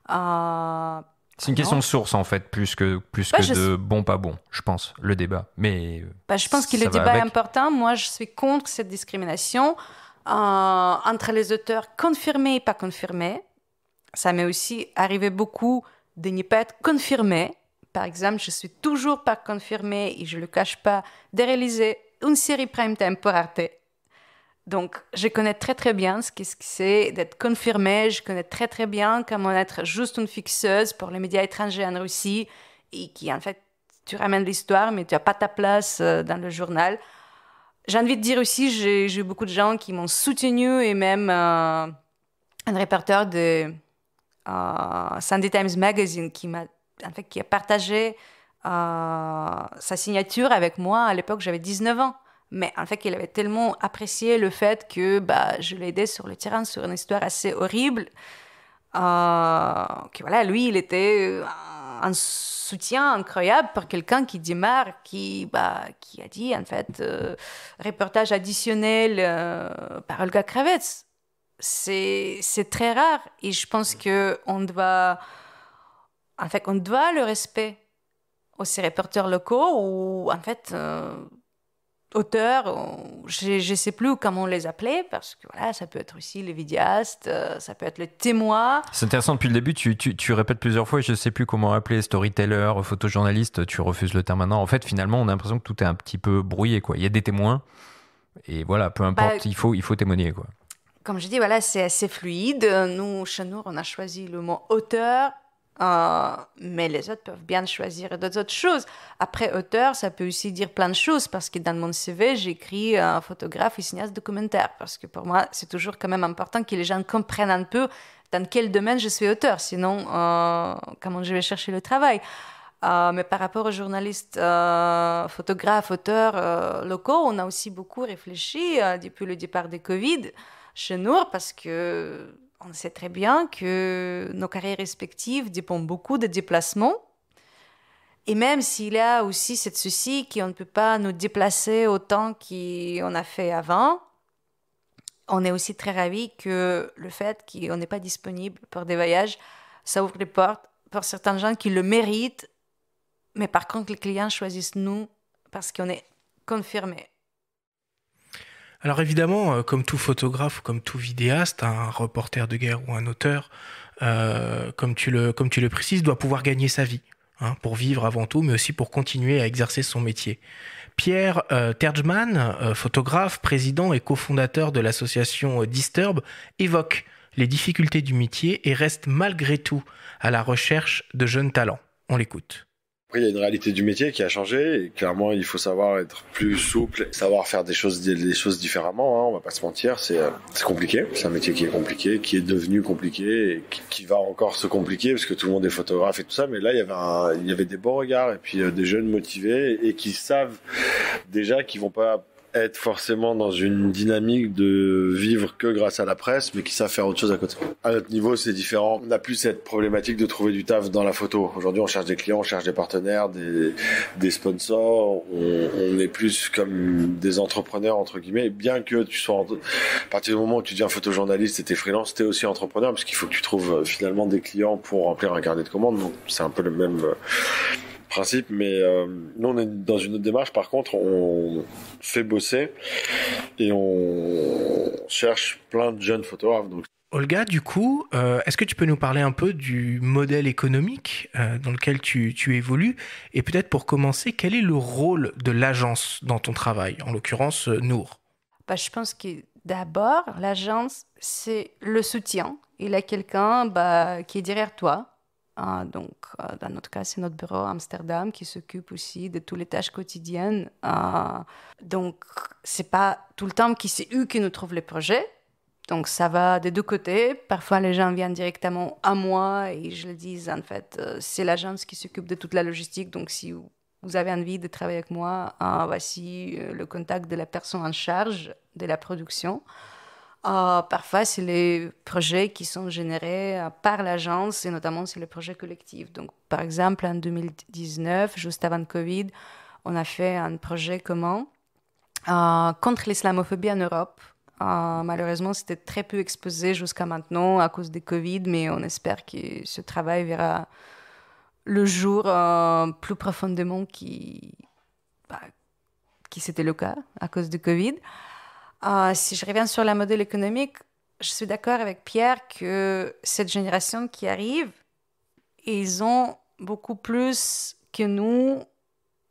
C'est une question de source, en fait, plus que de bon, pas bon, je pense, le débat. Mais je pense que le débat est important. Moi, je suis contre cette discrimination. Entre les auteurs confirmés et pas confirmés. Ça m'est aussi arrivé beaucoup de ne pas être confirmé. Par exemple, je suis toujours pas confirmée, et je ne le cache pas, de réaliser une série prime time pour Arte. Donc, je connais très très bien ce que c'est d'être confirmée. Je connais très très bien comment être juste une fixeuse pour les médias étrangers en Russie, et qui, en fait, tu ramènes l'histoire, mais tu n'as pas ta place dans le journal. J'ai envie de dire aussi, j'ai eu beaucoup de gens qui m'ont soutenu, et même un reporter de Sunday Times Magazine qui a partagé sa signature avec moi. À l'époque, j'avais 19 ans. Mais en fait, il avait tellement apprécié le fait que je l'ai aidé sur le terrain, sur une histoire assez horrible, que voilà, lui, il était un soutien incroyable pour quelqu'un qui démarre, qui a dit, en fait, reportage additionnel par Olga Kravets. C'est très rare, et je pense qu'on doit le respect aux ces reporters locaux, ou en fait, auteurs, je ne sais plus comment on les appelait, parce que voilà, ça peut être aussi les vidéastes, ça peut être le témoin. C'est intéressant, depuis le début, tu répètes plusieurs fois, je ne sais plus comment appeler, storyteller, photojournaliste, tu refuses le terme maintenant. En fait, finalement, on a l'impression que tout est un petit peu brouillé, quoi. Il y a des témoins, et voilà, peu importe, il faut témoigner, quoi. Comme je dis, voilà, c'est assez fluide. Nous, chez nous, on a choisi le mot auteur, mais les autres peuvent bien choisir d'autres autres choses. Après, auteur, ça peut aussi dire plein de choses, parce que dans mon CV, j'écris photographe et cinéaste documentaire, parce que pour moi, c'est toujours quand même important que les gens comprennent un peu dans quel domaine je suis auteur, sinon, comment je vais chercher le travail. Mais par rapport aux journalistes, photographes, auteurs locaux, on a aussi beaucoup réfléchi depuis le départ de Covid chez nous, parce que on sait très bien que nos carrières respectives dépendent beaucoup des déplacements. Et même s'il y a aussi ce souci qu'on ne peut pas nous déplacer autant qu'on a fait avant, on est aussi très ravis que le fait qu'on n'est pas disponible pour des voyages, ça ouvre les portes pour certains gens qui le méritent. Mais par contre, les clients choisissent nous parce qu'on est confirmés. Alors évidemment, comme tout photographe ou comme tout vidéaste, un reporter de guerre ou un auteur, comme tu le précises, doit pouvoir gagner sa vie, pour vivre avant tout, mais aussi pour continuer à exercer son métier. Pierre Terjman, photographe, président et cofondateur de l'association Disturb, évoque les difficultés du métier et reste malgré tout à la recherche de jeunes talents. On l'écoute. Après, il y a une réalité du métier qui a changé et clairement, il faut savoir être plus souple, savoir faire des choses différemment, on va pas se mentir, c'est compliqué, c'est un métier qui est compliqué, qui est devenu compliqué et qui va encore se compliquer parce que tout le monde est photographe et tout ça, mais là, il y avait des bons regards et puis des jeunes motivés et qui savent déjà qu'ils vont pas être forcément dans une dynamique de vivre que grâce à la presse, mais qui savent faire autre chose à côté. À notre niveau, c'est différent. On n'a plus cette problématique de trouver du taf dans la photo. Aujourd'hui, on cherche des clients, on cherche des partenaires, des sponsors. On est plus comme des entrepreneurs, entre guillemets. Bien que tu sois, à partir du moment où tu deviens photojournaliste et t'es freelance, t'es aussi entrepreneur, parce qu'il faut que tu trouves finalement des clients pour remplir un carnet de commandes. Donc, c'est un peu le même principe, mais nous on est dans une autre démarche. Par contre, on fait bosser et on cherche plein de jeunes photographes. Donc. Olga, du coup, est-ce que tu peux nous parler un peu du modèle économique dans lequel tu évolues, et peut-être pour commencer, quel est le rôle de l'agence dans ton travail, en l'occurrence Nour? Je pense que d'abord, l'agence, c'est le soutien. Il y a quelqu'un qui est derrière toi. Donc, dans notre cas, c'est notre bureau à Amsterdam qui s'occupe aussi de toutes les tâches quotidiennes. Donc, c'est pas tout le temps que c'est eux qui nous trouvent les projets. Donc, ça va des deux côtés. Parfois, les gens viennent directement à moi et je leur dis, en fait, c'est l'agence qui s'occupe de toute la logistique. Donc, si vous avez envie de travailler avec moi, voici le contact de la personne en charge de la production. Parfois, c'est les projets qui sont générés par l'agence et notamment c'est les projets collectifs. Donc, par exemple, en 2019, juste avant le Covid, on a fait un projet commun contre l'islamophobie en Europe. Malheureusement, c'était très peu exposé jusqu'à maintenant à cause des Covid, mais on espère que ce travail verra le jour plus profondément qui c'était le cas à cause du Covid. Si je reviens sur le modèle économique, je suis d'accord avec Pierre que cette génération qui arrive, ils ont beaucoup plus que nous,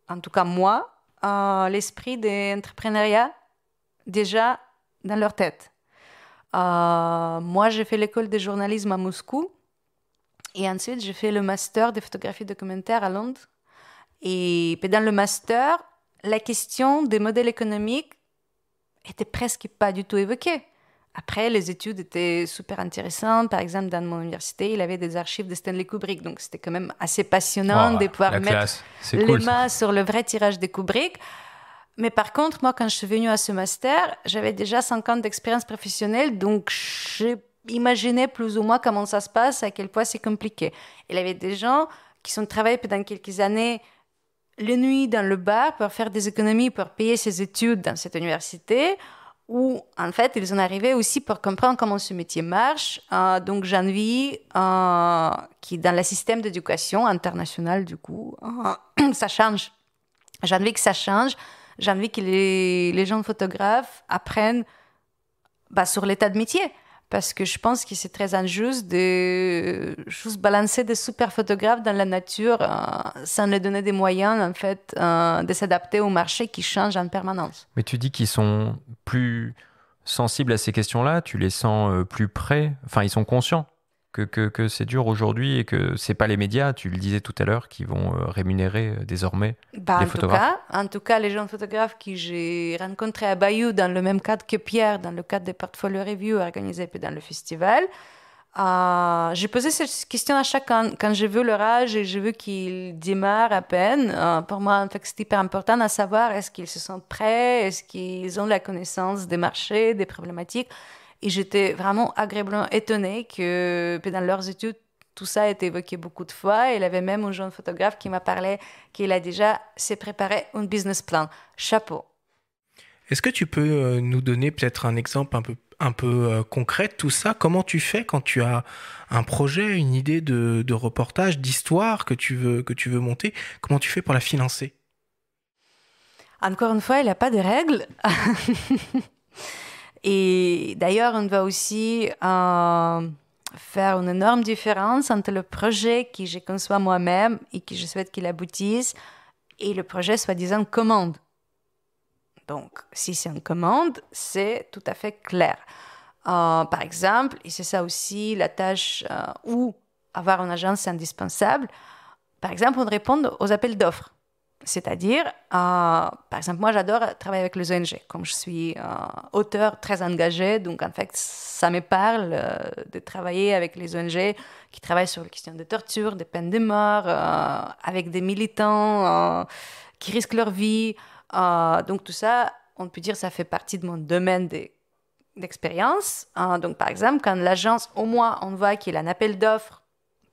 en tout cas moi, l'esprit d'entrepreneuriat déjà dans leur tête. Moi, j'ai fait l'école de journalisme à Moscou et ensuite j'ai fait le master de photographie documentaire à Londres. Et dans le master, la question des modèles économiques était presque pas du tout évoquée. Après, les études étaient super intéressantes. Par exemple, dans mon université, il y avait des archives de Stanley Kubrick. Donc, c'était quand même assez passionnant de pouvoir mettre les mains sur le vrai tirage de Kubrick. Mais par contre, moi, quand je suis venue à ce master, j'avais déjà 5 ans d'expérience professionnelle. Donc, j'ai imaginé plus ou moins comment ça se passe, à quel point c'est compliqué. Il y avait des gens qui sont travaillés pendant quelques années les nuits dans le bar pour faire des économies pour payer ses études dans cette université, où en fait ils en arrivaient aussi pour comprendre comment ce métier marche. Donc j'ai envie qui dans le système d'éducation international du coup ça change. J'ai envie que ça change. J'ai envie que les jeunes photographes apprennent sur l'état de métier. Parce que je pense que c'est très injuste de juste balancer des super photographes dans la nature sans leur donner des moyens, en fait, de s'adapter au marché qui change en permanence. Mais tu dis qu'ils sont plus sensibles à ces questions-là, tu les sens plus près, enfin, ils sont conscients que c'est dur aujourd'hui et que c'est pas les médias, tu le disais tout à l'heure, qui vont rémunérer désormais les photographes. En tout cas, les jeunes photographes que j'ai rencontrés à Bayeux dans le même cadre que Pierre, dans le cadre des portfolio reviews organisés dans le festival, J'ai posé cette question à chacun. Quand j'ai vu leur âge et j'ai vu qu'ils démarrent à peine, pour moi, en fait, c'est hyper important à savoir est-ce qu'ils se sentent prêts, est-ce qu'ils ont la connaissance des marchés, des problématiques. Et j'étais vraiment agréablement étonnée que dans leurs études, tout ça a été évoqué beaucoup de fois. Il y avait même un jeune photographe qui m'a parlé qu'il a déjà s'est préparé un business plan. Chapeau. Est-ce que tu peux nous donner peut-être un exemple un peu concret de tout ça? Comment tu fais quand tu as un projet, une idée de reportage, d'histoire que tu veux monter? Comment tu fais pour la financer? Encore une fois, il n'y a pas de règles. Et d'ailleurs, on va aussi faire une énorme différence entre le projet que je conçois moi-même et que je souhaite qu'il aboutisse et le projet soi-disant commande. Donc, si c'est une commande, c'est tout à fait clair. Par exemple, et c'est ça aussi la tâche où avoir une agence c'est indispensable, par exemple, on répond aux appels d'offres. C'est-à-dire, par exemple, moi j'adore travailler avec les ONG. Comme je suis auteur très engagé, donc en fait, ça me parle de travailler avec les ONG qui travaillent sur les questions de torture, des peines de mort, avec des militants qui risquent leur vie. Donc tout ça, on peut dire ça fait partie de mon domaine d'expérience. Donc par exemple, quand l'agence, au moins, on voit qu'il y a un appel d'offres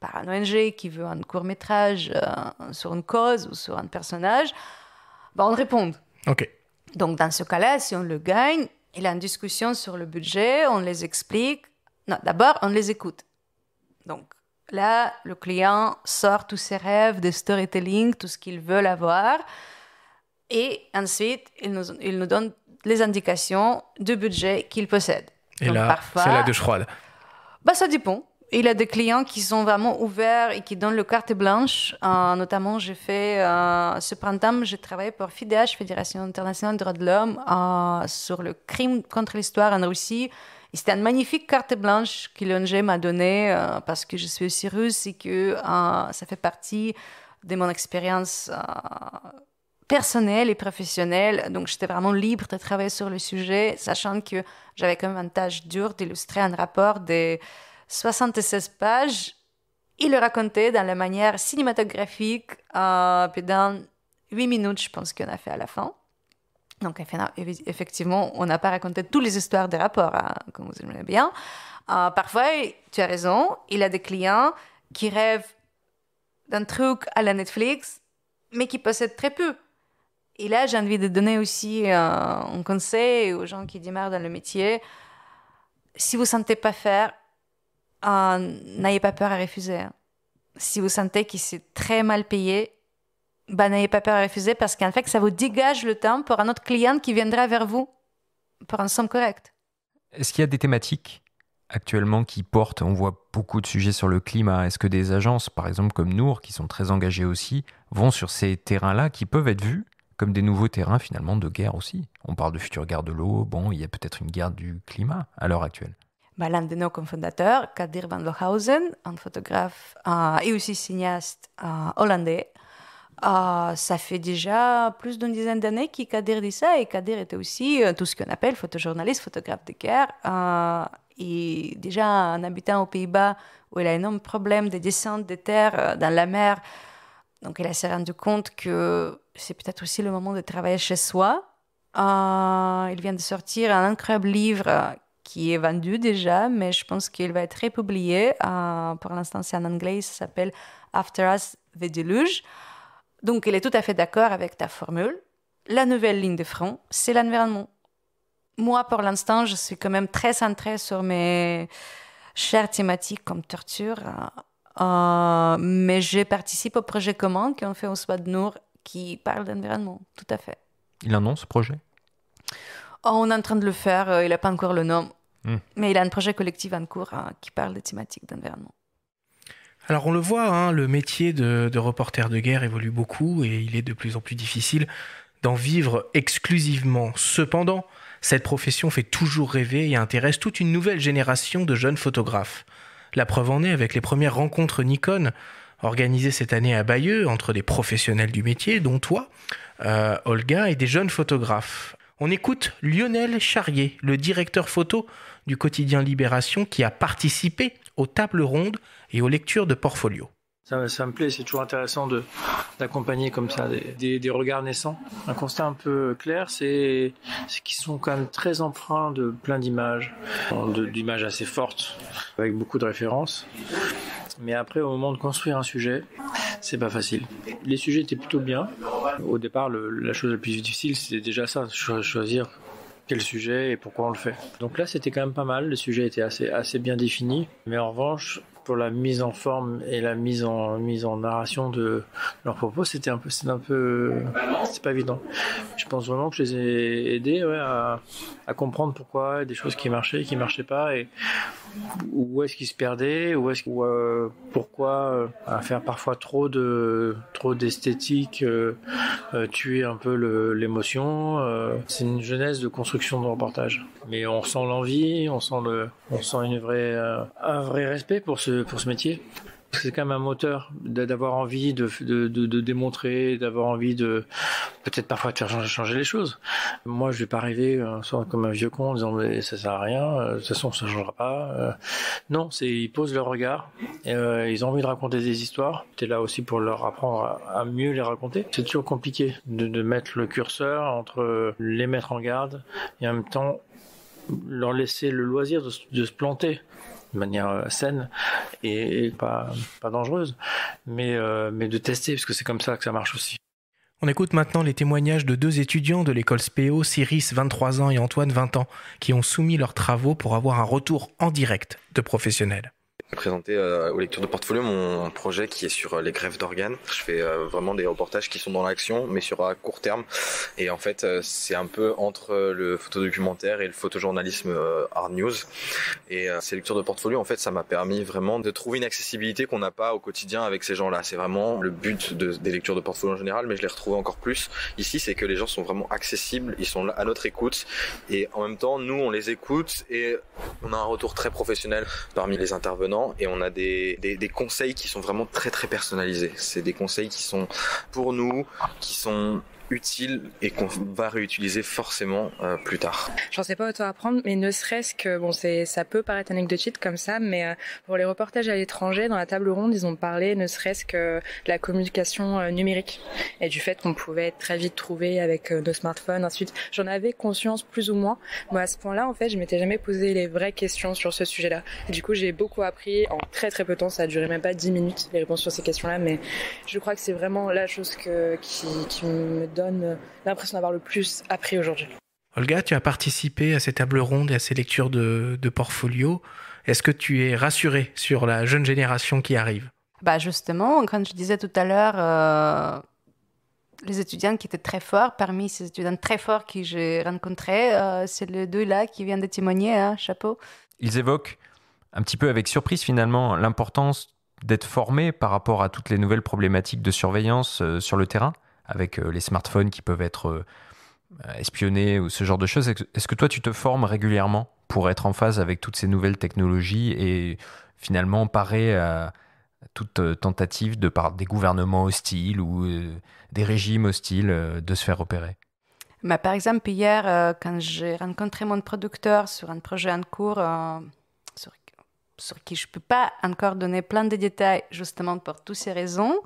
par un ONG qui veut un court-métrage sur une cause ou sur un personnage, on répond. Ok. Donc dans ce cas-là, si on le gagne, il y a une discussion sur le budget, on les explique. Non, d'abord, on les écoute. Donc là, le client sort tous ses rêves de storytelling, tout ce qu'il veut avoir. Et ensuite, il nous donne les indications du budget qu'il possède. Et donc, là, parfois, c'est la douche froide. Ça dépend. Il y a des clients qui sont vraiment ouverts et qui donnent le carte blanche. Notamment, j'ai fait ce printemps, j'ai travaillé pour FIDH, Fédération internationale des droits de l'homme, sur le crime contre l'histoire en Russie. Et c'était une magnifique carte blanche que l'ONG m'a donnée parce que je suis aussi russe et que ça fait partie de mon expérience personnelle et professionnelle. Donc, j'étais vraiment libre de travailler sur le sujet, sachant que j'avais quand même une tâche dure d'illustrer un rapport de 76 pages. Il le racontait dans la manière cinématographique pendant 8 minutes, je pense qu'on a fait à la fin. Donc, effectivement, on n'a pas raconté toutes les histoires des rapports, comme vous aimez bien. Parfois, tu as raison, il y a des clients qui rêvent d'un truc à la Netflix, mais qui possèdent très peu. Et là, j'ai envie de donner aussi un conseil aux gens qui démarrent dans le métier. Si vous ne sentez pas faire, n'ayez pas peur à refuser. Si vous sentez que c'est très mal payé, n'ayez pas peur à refuser parce qu'en fait, ça vous dégage le temps pour un autre client qui viendra vers vous pour une somme correcte. Est-ce qu'il y a des thématiques actuellement qui portent? On voit beaucoup de sujets sur le climat. Est-ce que des agences, par exemple comme Nour, qui sont très engagées aussi, vont sur ces terrains-là qui peuvent être vus comme des nouveaux terrains finalement de guerre aussi? On parle de future guerre de l'eau. Bon, il y a peut-être une guerre du climat à l'heure actuelle. L'un de nos cofondateurs, Kadir van Lohausen, un photographe et aussi cinéaste hollandais, ça fait déjà plus d'une dizaine d'années que Kadir dit ça, et Kadir était aussi tout ce qu'on appelle photojournaliste, photographe de guerre, et déjà en habitant aux Pays-Bas où il a un énorme problème de descente des terres dans la mer, donc il s'est rendu compte que c'est peut-être aussi le moment de travailler chez soi. Il vient de sortir un incroyable livre qui est vendu déjà, mais je pense qu'il va être republié. Pour l'instant, c'est en anglais, ça s'appelle After Us, The Deluge. Donc, il est tout à fait d'accord avec ta formule. La nouvelle ligne de front, c'est l'environnement. Moi, pour l'instant, je suis quand même très centrée sur mes chères thématiques comme torture, mais je participe au projet commun qu'on fait au SWAT de Nour qui parle d'environnement, tout à fait. Il en a ce projet? On est en train de le faire, il n'a pas encore le nom. Mais il a un projet collectif en cours qui parle des thématiques d'environnement. Alors on le voit, le métier de reporter de guerre évolue beaucoup et il est de plus en plus difficile d'en vivre exclusivement. Cependant, cette profession fait toujours rêver et intéresse toute une nouvelle génération de jeunes photographes. La preuve en est avec les premières rencontres Nikon organisées cette année à Bayeux entre des professionnels du métier, dont toi, Olga, et des jeunes photographes. On écoute Lionel Charrier, le directeur photo du quotidien Libération, qui a participé aux tables rondes et aux lectures de portfolio. Ça me plaît, c'est toujours intéressant d'accompagner comme ça des regards naissants. Un constat un peu clair, c'est qu'ils sont quand même très empreints de plein d'images, d'images assez fortes, avec beaucoup de références. Mais après, au moment de construire un sujet, c'est pas facile. Les sujets étaient plutôt bien. Au départ, la chose la plus difficile, c'était déjà ça, choisir quel sujet et pourquoi on le fait. Donc là, c'était quand même pas mal. Le sujet était assez bien défini. Mais en revanche, pour la mise en forme et la mise en narration de leurs propos, c'est pas évident. Je pense vraiment que je les ai aidés à comprendre pourquoi des choses qui marchaient pas, et où est-ce qu'ils se perdaient, pourquoi à faire parfois trop d'esthétique, tuer un peu l'émotion. C'est une genèse de construction de reportage. Mais on sent l'envie, on sent un vrai respect pour ce métier. C'est quand même un moteur d'avoir envie de démontrer, d'avoir envie de peut-être parfois de faire changer les choses. Moi, je vais pas arriver comme un vieux con en disant mais ça sert à rien, de toute façon ça changera pas. Non, ils posent leur regard, ils ont envie de raconter des histoires. T'es là aussi pour leur apprendre à mieux les raconter. C'est toujours compliqué de mettre le curseur entre les mettre en garde et en même temps leur laisser le loisir de se planter de manière saine et pas dangereuse, mais de tester, parce que c'est comme ça que ça marche aussi. On écoute maintenant les témoignages de 2 étudiants de l'école Spéo, Cyrus, 23 ans, et Antoine, 20 ans, qui ont soumis leurs travaux pour avoir un retour en direct de professionnels. Présenter aux lecteurs de portfolio mon projet qui est sur les greffes d'organes. Je fais vraiment des reportages qui sont dans l'action, mais sur à court terme. Et en fait, c'est un peu entre le photodocumentaire et le photojournalisme hard news. Et ces lectures de portfolio, en fait, ça m'a permis vraiment de trouver une accessibilité qu'on n'a pas au quotidien avec ces gens-là. C'est vraiment le but des lectures de portfolio en général, mais je l'ai retrouvé encore plus ici, c'est que les gens sont vraiment accessibles, ils sont là à notre écoute. Et en même temps, nous, on les écoute et on a un retour très professionnel parmi les intervenants. Et on a des conseils qui sont vraiment très très personnalisés. C'est des conseils qui sont pour nous, qui sont utiles et qu'on va réutiliser forcément plus tard. J'en sais pas autant à apprendre, mais ne serait-ce que, ça peut paraître anecdotique comme ça, mais pour les reportages à l'étranger, dans la table ronde, ils ont parlé ne serait-ce que de la communication numérique et du fait qu'on pouvait très vite trouver avec nos smartphones, ensuite. J'en avais conscience plus ou moins, mais à ce point-là, en fait, je m'étais jamais posé les vraies questions sur ce sujet-là. Et du coup, j'ai beaucoup appris en très très peu de temps, ça a duré même pas 10 minutes, les réponses sur ces questions-là, mais je crois que c'est vraiment la chose qui me donne l'impression d'avoir le plus appris aujourd'hui. Olga, tu as participé à ces tables rondes et à ces lectures de portfolio. Est-ce que tu es rassurée sur la jeune génération qui arrive ? Justement, quand je disais tout à l'heure, les étudiants qui étaient très forts, parmi ces étudiants très forts que j'ai rencontrés, c'est les 2 là qui viennent de témoigner, chapeau. Ils évoquent un petit peu avec surprise finalement l'importance d'être formés par rapport à toutes les nouvelles problématiques de surveillance sur le terrain, avec les smartphones qui peuvent être espionnés ou ce genre de choses. Est-ce que toi, tu te formes régulièrement pour être en phase avec toutes ces nouvelles technologies et finalement parer à toute tentative de part des gouvernements hostiles ou des régimes hostiles de se faire repérer ? Par exemple, hier, quand j'ai rencontré mon producteur sur un projet en cours sur qui je ne peux pas encore donner plein de détails, justement pour toutes ces raisons,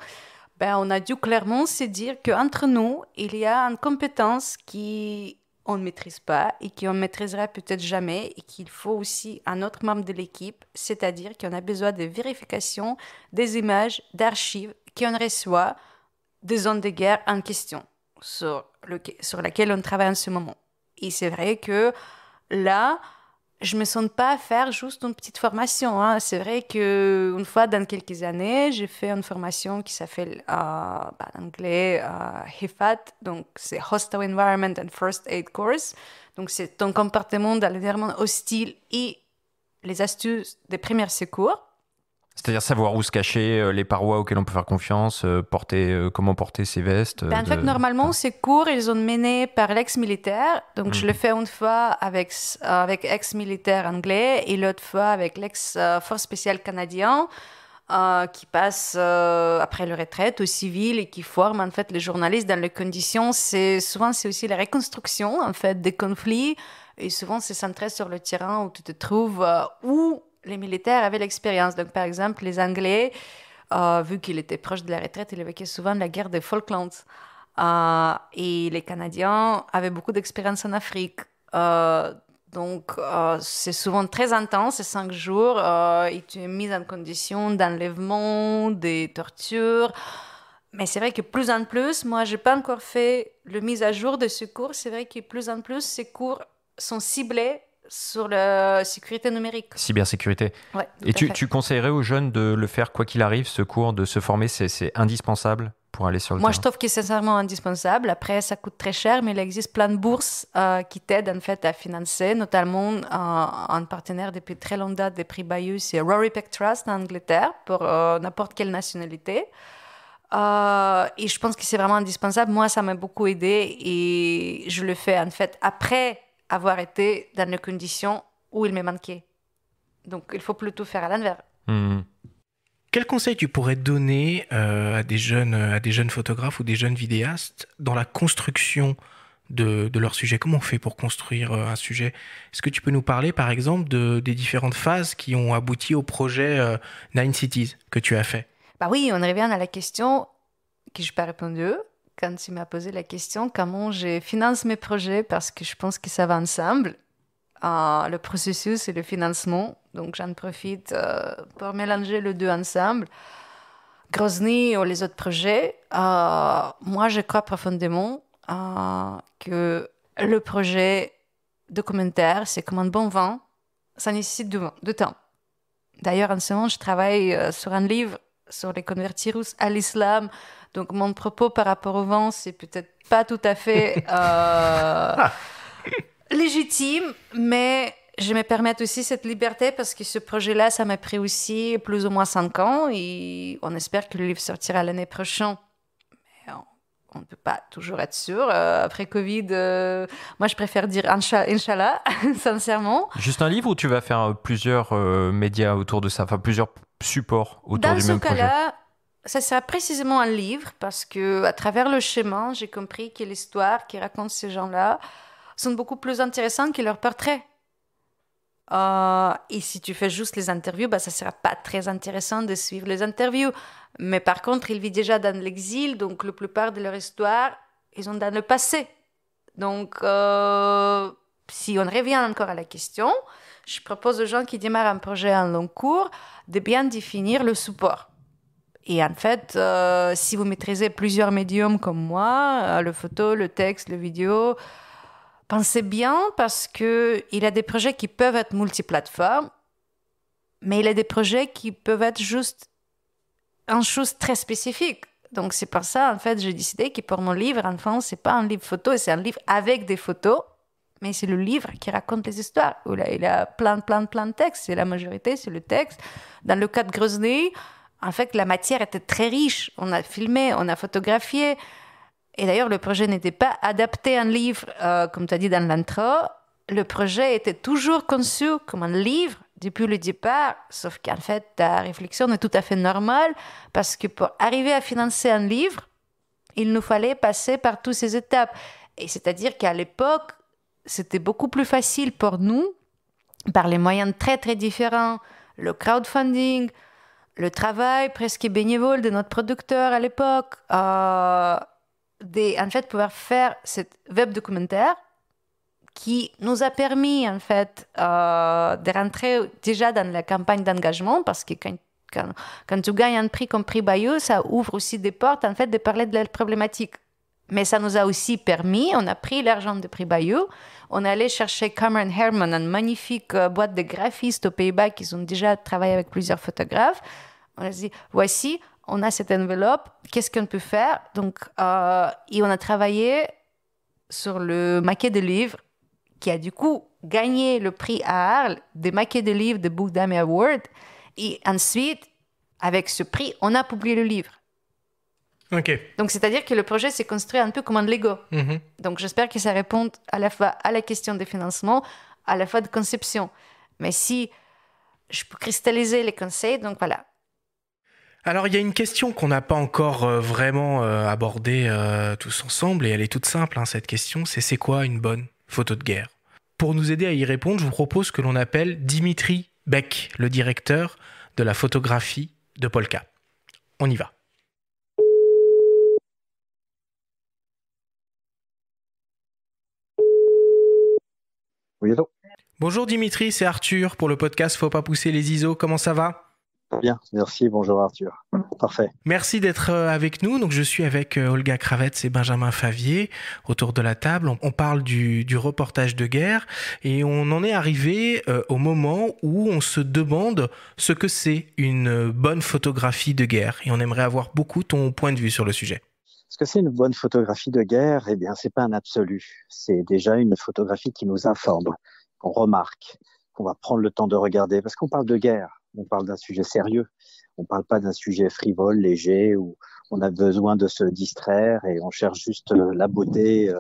on a dû clairement se dire qu'entre nous, il y a une compétence qu'on ne maîtrise pas et qu'on ne maîtrisera peut-être jamais et qu'il faut aussi un autre membre de l'équipe, c'est-à-dire qu'on a besoin de vérification des images, d'archives qu'on reçoit des zones de guerre en question sur laquelle on travaille en ce moment. Et c'est vrai que là, je ne me sens pas à faire juste une petite formation. C'est vrai qu'une fois, dans quelques années, j'ai fait une formation qui s'appelle, en anglais, HIFAT, donc c'est Hostile Environment and First Aid Course. Donc c'est ton comportement dans l'environnement hostile et les astuces des premiers secours. C'est-à-dire savoir où se cacher, les parois auxquelles on peut faire confiance, comment porter ses vestes. En fait, normalement, ces cours, ils sont menés par l'ex-militaire. Donc, je le fais une fois avec ex-militaire anglais et l'autre fois avec l'ex-force spéciale canadien qui passe après la retraite aux civils et qui forme en fait les journalistes dans les conditions. Souvent, c'est aussi la reconstruction en fait des conflits et souvent, c'est centré sur le terrain où tu te trouves où les militaires avaient l'expérience. Donc, par exemple, les Anglais, vu qu'il était proche de la retraite, il évoquait souvent la guerre des Falklands. Et les Canadiens avaient beaucoup d'expérience en Afrique. Donc, c'est souvent très intense, c'est 5 jours. Et tu es mis en condition d'enlèvement, des tortures. Mais c'est vrai que plus en plus, moi, je n'ai pas encore fait le mise à jour de ce cours. C'est vrai que plus en plus, ces cours sont ciblés sur la sécurité numérique. Cybersécurité. Ouais, et tu conseillerais aux jeunes de le faire quoi qu'il arrive, ce cours, de se former, c'est indispensable pour aller sur le terrain? Moi, je trouve que c'est sincèrement indispensable. Après, ça coûte très cher, mais il existe plein de bourses qui t'aident en fait à financer, notamment un partenaire depuis très longue date des prix Bayeux, c'est Rory Peck Trust en Angleterre, pour n'importe quelle nationalité. Et je pense que c'est vraiment indispensable. Moi, ça m'a beaucoup aidé et je le fais en fait après avoir été dans les conditions où il me manquait. Donc, il faut plutôt faire à l'envers. Quel conseil tu pourrais donner à des jeunes photographes ou des jeunes vidéastes dans la construction de leur sujet? Comment on fait pour construire un sujet? Est-ce que tu peux nous parler, par exemple, des différentes phases qui ont abouti au projet Nine Cities que tu as fait? Bah oui, on revient à la question que je n'ai pas répondu quand tu m'as posé la question comment je finance mes projets, parce que je pense que ça va ensemble. Le processus et le financement. Donc, j'en profite pour mélanger les deux ensemble. Grozny ou les autres projets, moi, je crois profondément que le projet documentaire, c'est comme un bon vin, ça nécessite de temps. D'ailleurs, en ce moment, je travaille sur un livre sur les convertis russes à l'islam. Donc, mon propos par rapport au vin, c'est peut-être pas tout à fait légitime, mais je me permets aussi cette liberté parce que ce projet-là, ça m'a pris aussi plus ou moins 5 ans et on espère que le livre sortira l'année prochaine. Mais on ne peut pas toujours être sûr. Après Covid, moi, je préfère dire Inch'Allah, sincèrement. Juste un livre ou tu vas faire plusieurs médias autour de ça, enfin plusieurs supports autour du même projet? Dans ce cas-là, ça sera précisément un livre parce qu'à travers le chemin, j'ai compris que l'histoire qui raconte ces gens-là sont beaucoup plus intéressantes que leurs portraits. Et si tu fais juste les interviews, ça ne sera pas très intéressant de suivre les interviews. Mais par contre, ils vivent déjà dans l'exil, donc la plupart de leur histoire, ils ont dans le passé. Donc, si on revient encore à la question, je propose aux gens qui démarrent un projet en long cours de bien définir le support. Et en fait, si vous maîtrisez plusieurs médiums comme moi, le photo, le texte, le vidéo, pensez bien parce qu'il y a des projets qui peuvent être multiplateformes, mais il y a des projets qui peuvent être juste une chose très spécifique. Donc c'est pour ça, en fait, j'ai décidé que pour mon livre, enfin, c'est pas un livre photo, c'est un livre avec des photos, mais c'est le livre qui raconte les histoires. Il y a plein de textes, et la majorité, c'est le texte. Dans le cas de Grozny, en fait, la matière était très riche. On a filmé, on a photographié. Et d'ailleurs, le projet n'était pas adapté en livre, comme tu as dit dans l'intro. Le projet était toujours conçu comme un livre depuis le départ, sauf qu'en fait, ta réflexion est tout à fait normale, parce que pour arriver à financer un livre, il nous fallait passer par toutes ces étapes. Et c'est-à-dire qu'à l'époque, c'était beaucoup plus facile pour nous, par les moyens très, très différents, le crowdfunding, le travail presque bénévole de notre producteur à l'époque, en fait, pouvoir faire cette web documentaire qui nous a permis, en fait, de rentrer déjà dans la campagne d'engagement, parce que quand tu gagnes un prix comme prix Bayeux, ça ouvre aussi des portes, en fait, de parler de la problématique. Mais ça nous a aussi permis, on a pris l'argent de prix Bayeux, on est allé chercher Cameron Herman, une magnifique boîte de graphistes aux Pays-Bas qui ont déjà travaillé avec plusieurs photographes. On a dit, voici, on a cette enveloppe, qu'est-ce qu'on peut faire? Donc, et on a travaillé sur le maquette de livre qui a du coup gagné le prix à Arles des maquettes de livres de Book Dummy Award. Et ensuite, avec ce prix, on a publié le livre. Ok. Donc, c'est-à-dire que le projet s'est construit un peu comme un Lego. Mm-hmm. Donc, j'espère que ça répond à la fois à la question des financements, à la fois de conception. Mais si je peux cristalliser les conseils, donc voilà. Alors, il y a une question qu'on n'a pas encore vraiment abordée tous ensemble, et elle est toute simple, cette question, c'est quoi une bonne photo de guerre? Pour nous aider à y répondre, je vous propose que l'on appelle Dimitri Beck, le directeur de la photographie de Polka. On y va. Oui, allô. Bonjour Dimitri, c'est Arthur pour le podcast Faut pas pousser les ISO. Comment ça va ? Bien, merci. Bonjour Arthur. Parfait. Merci d'être avec nous. Donc je suis avec Olga Kravets et Benjamin Favier autour de la table. On parle du reportage de guerre et on en est arrivé au moment où on se demande ce que c'est une bonne photographie de guerre. Et on aimerait avoir beaucoup ton point de vue sur le sujet. Ce que c'est une bonne photographie de guerre, eh bien, c'est pas un absolu. C'est déjà une photographie qui nous informe, qu'on remarque, qu'on va prendre le temps de regarder. Parce qu'on parle de guerre, on parle d'un sujet sérieux. On parle pas d'un sujet frivole, léger, où on a besoin de se distraire et on cherche juste la beauté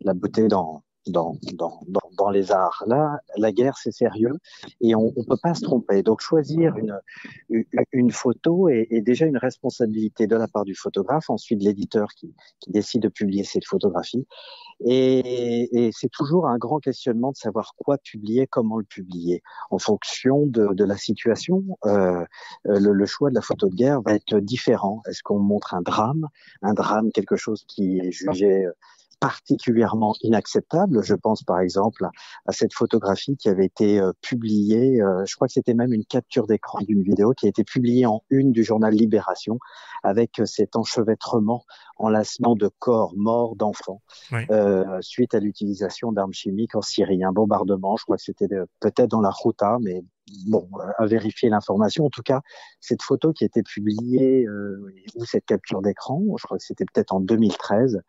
dans les arts. Là, la guerre, c'est sérieux et on peut pas se tromper. Donc, choisir une photo est déjà une responsabilité de la part du photographe, ensuite de l'éditeur qui décide de publier cette photographie. Et c'est toujours un grand questionnement de savoir quoi publier, comment le publier. En fonction de la situation, le choix de la photo de guerre va être différent. Est-ce qu'on montre un drame, quelque chose qui est jugé particulièrement inacceptable? Je pense par exemple à cette photographie qui avait été publiée, je crois que c'était même une capture d'écran d'une vidéo qui a été publiée en une du journal Libération avec cet enchevêtrement, enlacement de corps morts d'enfants, oui, suite à l'utilisation d'armes chimiques en Syrie. Un bombardement, je crois que c'était peut-être dans la Ghouta, mais bon, à vérifier l'information. En tout cas, cette photo qui a été publiée, ou cette capture d'écran, je crois que c'était peut-être en 2013,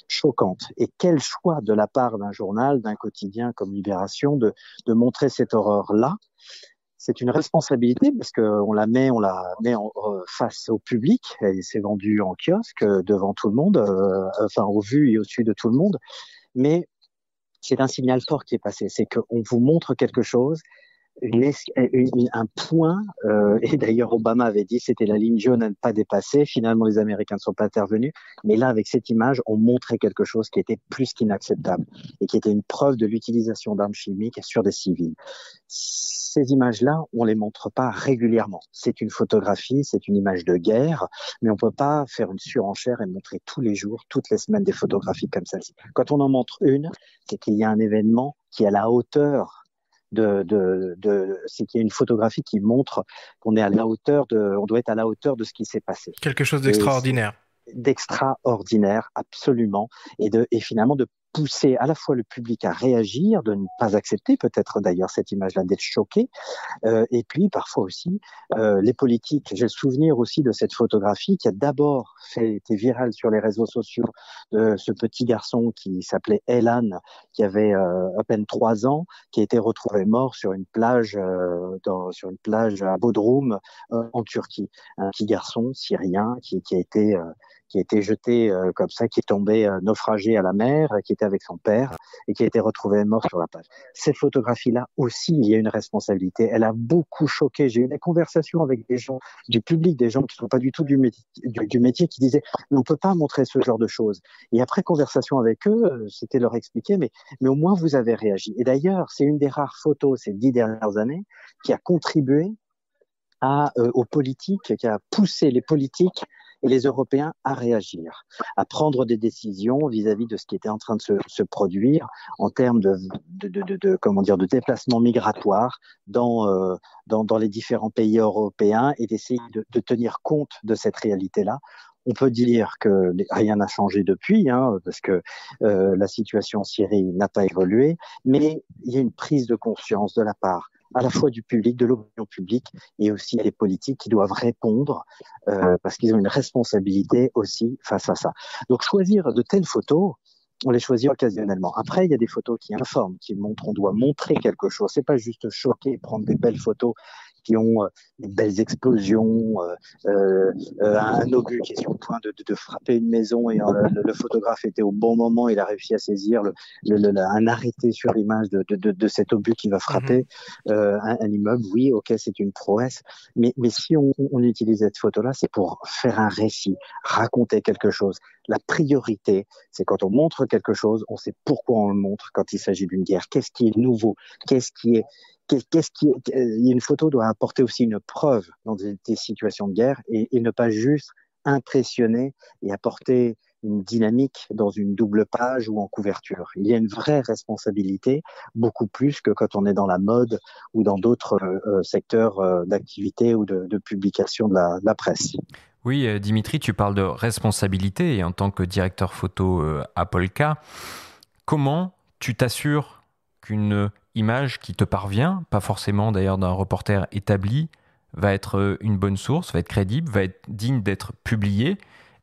choquante. Et quel choix de la part d'un journal, d'un quotidien comme Libération de montrer cette horreur-là. C'est une responsabilité parce qu'on la met face au public et c'est vendu en kiosque devant tout le monde, enfin au vu et au dessus de tout le monde. Mais c'est un signal fort qui est passé, c'est qu'on vous montre quelque chose, un point, et d'ailleurs Obama avait dit c'était la ligne jaune à ne pas dépasser. Finalement, les Américains ne sont pas intervenus, mais là, avec cette image, on montrait quelque chose qui était plus qu'inacceptable et qui était une preuve de l'utilisation d'armes chimiques sur des civils. Ces images-là, on les montre pas régulièrement. C'est une photographie, c'est une image de guerre, mais on peut pas faire une surenchère et montrer tous les jours, toutes les semaines des photographies comme celle-ci. Quand on en montre une, c'est qu'il y a un événement qui est à la hauteur c'est qu'il y a une photographie qui montre qu'on est à la hauteur on doit être à la hauteur de ce qui s'est passé. Quelque chose d'extraordinaire. D'extraordinaire, absolument. Et finalement de pousser à la fois le public à réagir, de ne pas accepter peut-être d'ailleurs cette image-là, d'être choqué, et puis parfois aussi les politiques. J'ai le souvenir aussi de cette photographie qui a d'abord été virale sur les réseaux sociaux de ce petit garçon qui s'appelait Elan, qui avait à peine 3 ans, qui a été retrouvé mort sur une plage à Bodrum en Turquie. Un petit garçon syrien qui a été jeté comme ça, qui est tombé naufragé à la mer, qui était avec son père et qui a été retrouvé mort sur la plage. Cette photographie-là aussi, il y a une responsabilité. Elle a beaucoup choqué. J'ai eu des conversations avec des gens du public, des gens qui ne sont pas du tout du métier, qui disaient on ne peut pas montrer ce genre de choses. Et après conversation avec eux, c'était leur expliquer mais au moins vous avez réagi. Et d'ailleurs, c'est une des rares photos ces 10 dernières années qui a contribué aux politiques, qui a poussé les politiques et les Européens à réagir, à prendre des décisions vis-à-vis de ce qui était en train de se produire en termes de déplacement migratoire dans les différents pays européens et d'essayer de tenir compte de cette réalité-là. On peut dire que rien n'a changé depuis, parce que la situation en Syrie n'a pas évolué, mais il y a une prise de conscience de la part à la fois du public, de l'opinion publique et aussi des politiques qui doivent répondre parce qu'ils ont une responsabilité aussi face à ça. Donc choisir de telles photos, on les choisit occasionnellement. Après, il y a des photos qui informent, qui montrent, on doit montrer quelque chose. C'est pas juste choquer, prendre des belles photos qui ont des belles explosions, un obus qui est sur le point de frapper une maison et le photographe était au bon moment, il a réussi à saisir un arrêté sur l'image de cet obus qui va frapper un immeuble. Oui, ok, c'est une prouesse, mais si on utilise cette photo-là, c'est pour faire un récit, raconter quelque chose. La priorité, c'est quand on montre quelque chose, on sait pourquoi on le montre quand il s'agit d'une guerre. Qu'est-ce qui est nouveau? Une photo doit apporter aussi une preuve dans des situations de guerre et ne pas juste impressionner et apporter une dynamique dans une double page ou en couverture. Il y a une vraie responsabilité, beaucoup plus que quand on est dans la mode ou dans d'autres secteurs d'activité ou de publication de la presse. Oui, Dimitri, tu parles de responsabilité et en tant que directeur photo à Polka, comment tu t'assures qu'une image qui te parvient, pas forcément d'ailleurs d'un reporter établi, va être une bonne source, va être crédible, va être digne d'être publiée?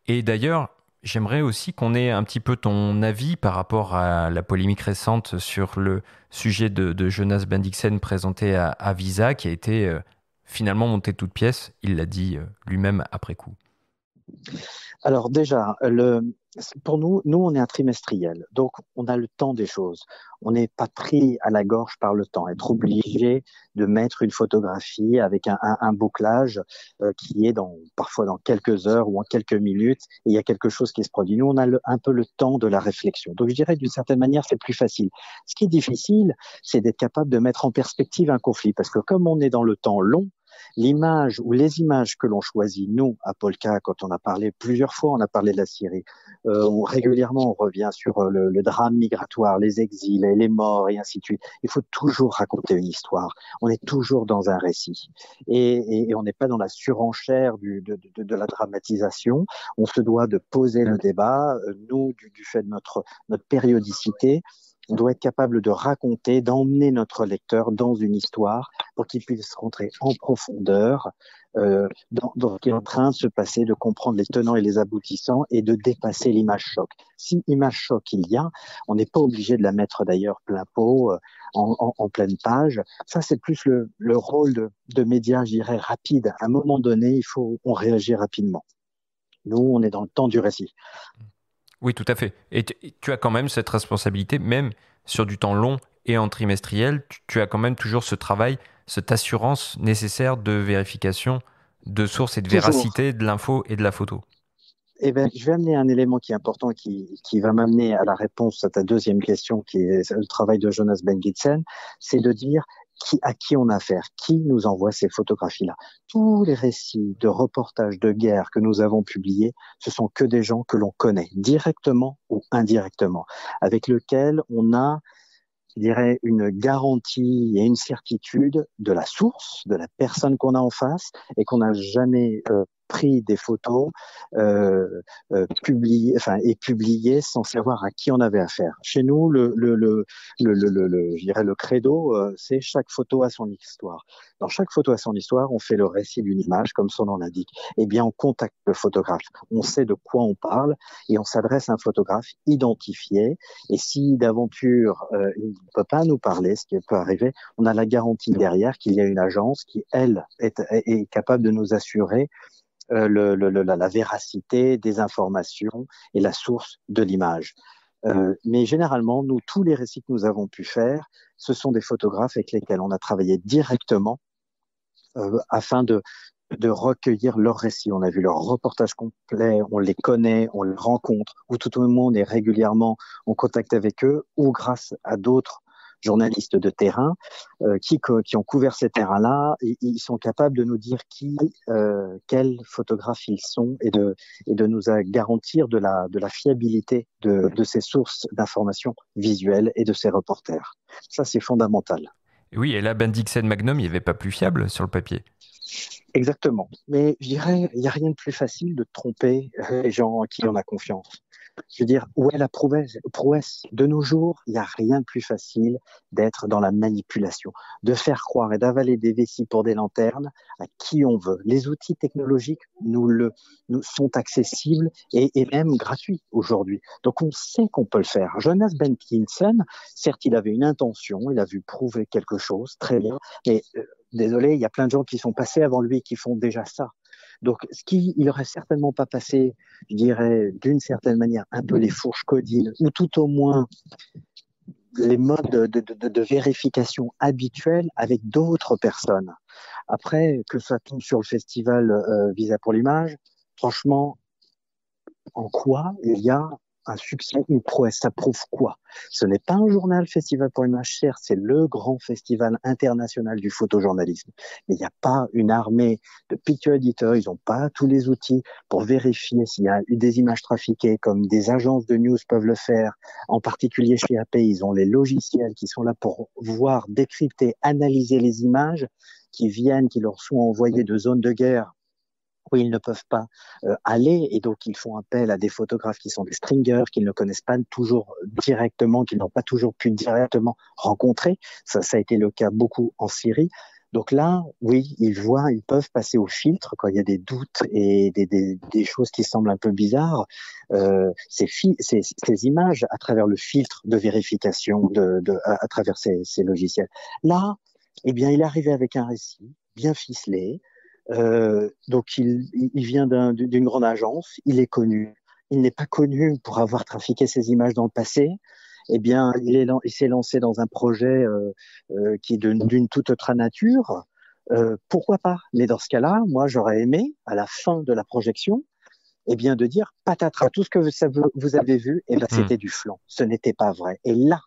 Et d'ailleurs, j'aimerais aussi qu'on ait un petit peu ton avis par rapport à la polémique récente sur le sujet de Jonas Bendixen présenté à Visa, qui a été finalement monté de toutes pièces. Il l'a dit lui-même après coup. Alors déjà, pour nous, on est un trimestriel, donc on a le temps des choses. On n'est pas pris à la gorge par le temps. Être obligé de mettre une photographie avec un bouclage qui est parfois dans quelques heures ou en quelques minutes, et il y a quelque chose qui se produit. Nous, on a un peu le temps de la réflexion. Donc je dirais d'une certaine manière, c'est plus facile. Ce qui est difficile, c'est d'être capable de mettre en perspective un conflit, parce que comme on est dans le temps long, l'image ou les images que l'on choisit, nous, à Polka, quand on a parlé plusieurs fois, on a parlé de la Syrie, régulièrement on revient sur le drame migratoire, les exils, les morts et ainsi de suite. Il faut toujours raconter une histoire. On est toujours dans un récit. Et on n'est pas dans la surenchère de la dramatisation. On se doit de poser le débat. Nous, du fait de notre périodicité, on doit être capable de raconter, d'emmener notre lecteur dans une histoire pour qu'il puisse rentrer en profondeur dans ce qui est en train de se passer, de comprendre les tenants et les aboutissants et de dépasser l'image choc. Si image choc il y a, on n'est pas obligé de la mettre d'ailleurs plein pot, en pleine page. Ça, c'est plus le rôle de médias, je dirais, rapide. À un moment donné, on réagit rapidement. Nous, on est dans le temps du récit. Oui, tout à fait. Et tu as quand même cette responsabilité, même sur du temps long et en trimestriel, tu as quand même toujours ce travail, cette assurance nécessaire de vérification de source et de véracité de l'info et de la photo. Eh bien, je vais amener un élément qui est important, qui va m'amener à la réponse à ta deuxième question, qui est le travail de Jonas Bendixen, c'est de dire à qui on a affaire, qui nous envoie ces photographies-là. Tous les récits de reportages de guerre que nous avons publiés, ce sont que des gens que l'on connaît, directement ou indirectement, avec lesquels on a, je dirais, une garantie et une certitude de la source, de la personne qu'on a en face, et qu'on n'a jamais pris des photos publiées sans savoir à qui on avait affaire. Chez nous, je dirais le credo, c'est chaque photo a son histoire. Dans chaque photo a son histoire, on fait le récit d'une image, comme son nom l'indique. Eh bien, on contacte le photographe. On sait de quoi on parle et on s'adresse à un photographe identifié. Et si d'aventure il ne peut pas nous parler, ce qui peut arriver, on a la garantie derrière qu'il y a une agence qui, elle, est capable de nous assurer la véracité des informations et la source de l'image. Mais généralement, nous, tous les récits que nous avons pu faire, ce sont des photographes avec lesquels on a travaillé directement afin de recueillir leurs récits. On a vu leurs reportages complets, on les connaît, on les rencontre, ou tout au moins on est régulièrement en contact avec eux, ou grâce à d'autres journalistes de terrain qui ont couvert ces terrains-là, et ils sont capables de nous dire quels photographes ils sont et de nous garantir de la fiabilité de ces sources d'informations visuelles et de ces reporters. Ça, c'est fondamental. Oui, et là, Bendixen Magnum, il n'y avait pas plus fiable sur le papier. Exactement. Mais je dirais, il n'y a rien de plus facile de tromper les gens en qui on a confiance. Je veux dire, où est la prouesse? De nos jours, il n'y a rien de plus facile d'être dans la manipulation, de faire croire et d'avaler des vessies pour des lanternes à qui on veut. Les outils technologiques nous sont accessibles et même gratuits aujourd'hui. Donc on sait qu'on peut le faire. Jonas Bendixen, certes, il avait une intention, il a vu prouver quelque chose, très bien, mais désolé, il y a plein de gens qui sont passés avant lui qui font déjà ça. Donc, il aurait certainement pas passé, je dirais, d'une certaine manière, un peu les fourches codines, ou tout au moins les modes de vérification habituels avec d'autres personnes. Après, que ça tombe sur le festival Visa pour l'image, franchement, en quoi il y a un succès, une prouesse. Ça prouve quoi? Ce n'est pas un journal Festival pour l'image, certes, c'est le grand festival international du photojournalisme. Mais il n'y a pas une armée de picture editors, ils n'ont pas tous les outils pour vérifier s'il y a eu des images trafiquées, comme des agences de news peuvent le faire, en particulier chez AP, ils ont les logiciels qui sont là pour voir, décrypter, analyser les images qui viennent, qui leur sont envoyées de zones de guerre où ils ne peuvent pas aller, et donc ils font appel à des photographes qui sont des stringers, qu'ils ne connaissent pas toujours directement, qu'ils n'ont pas toujours pu directement rencontrer. Ça a été le cas beaucoup en Syrie. Donc là, oui, ils peuvent passer au filtre quand il y a des doutes et des choses qui semblent un peu bizarres. Ces images à travers le filtre de vérification à travers ces logiciels. Là, eh bien, il est arrivé avec un récit bien ficelé. Donc il vient d'une grande agence, il est connu. Il n'est pas connu pour avoir trafiqué ces images dans le passé. Eh bien, il s'est lancé dans un projet qui est d'une toute autre nature. Pourquoi pas? Mais dans ce cas-là, moi, j'aurais aimé, à la fin de la projection, eh bien, de dire patatras, tout ce que vous avez vu, eh ben, c'était du flan. Ce n'était pas vrai. Et là,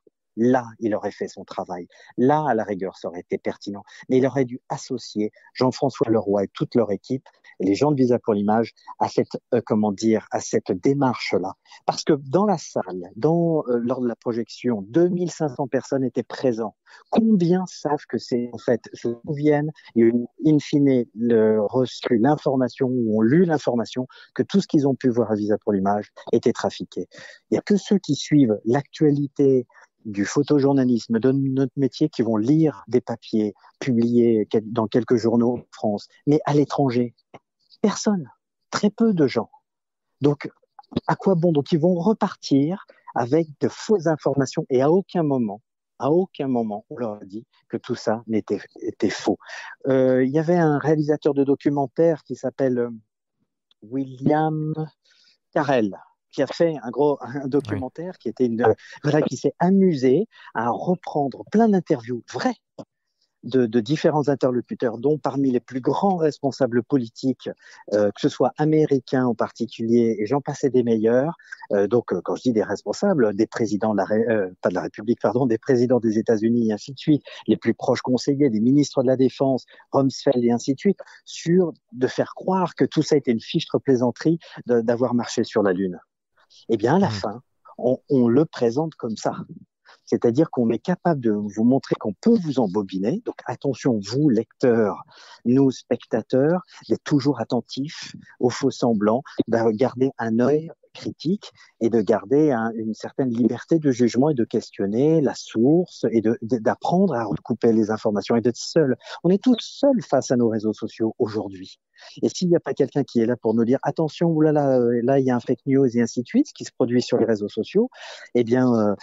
il aurait fait son travail. Là, à la rigueur, ça aurait été pertinent. Mais il aurait dû associer Jean-François Leroy et toute leur équipe et les gens de Visa pour l'image à cette, à cette démarche-là. Parce que dans la salle, lors de la projection, 2500 personnes étaient présentes. Combien savent que se souviennent et in fine reçu l'information ou ont lu l'information que tout ce qu'ils ont pu voir à Visa pour l'image était trafiqué. Il n'y a que ceux qui suivent l'actualité du photojournalisme, de notre métier, qui vont lire des papiers publiés dans quelques journaux en France, mais à l'étranger, personne, très peu de gens. Donc, à quoi bon? Donc, ils vont repartir avec de fausses informations et à aucun moment, on leur a dit que tout ça était faux. Il y avait un réalisateur de documentaire qui s'appelle William Carell, qui a fait un documentaire qui était qui s'est amusé à reprendre plein d'interviews vraies de différents interlocuteurs, dont parmi les plus grands responsables politiques, que ce soit américains en particulier, et j'en passais des meilleurs. Donc, quand je dis des responsables, des présidents pas de la République, pardon, des présidents des États-Unis et ainsi de suite, les plus proches conseillers, des ministres de la Défense, Rumsfeld et ainsi de suite, de faire croire que tout ça était une fichtre plaisanterie d'avoir marché sur la Lune. Eh bien, à la fin, on le présente comme ça. C'est-à-dire qu'on est capable de vous montrer qu'on peut vous embobiner. Donc, attention, vous, lecteurs, nous, spectateurs, d'être toujours attentifs aux faux semblants, de garder un œil critique et de garder une certaine liberté de jugement et de questionner la source et d'apprendre à recouper les informations et d'être seul. On est tous seuls face à nos réseaux sociaux aujourd'hui. Et s'il n'y a pas quelqu'un qui est là pour nous dire attention, oulala, là il y a un fake news et ainsi de suite, ce qui se produit sur les réseaux sociaux, eh bien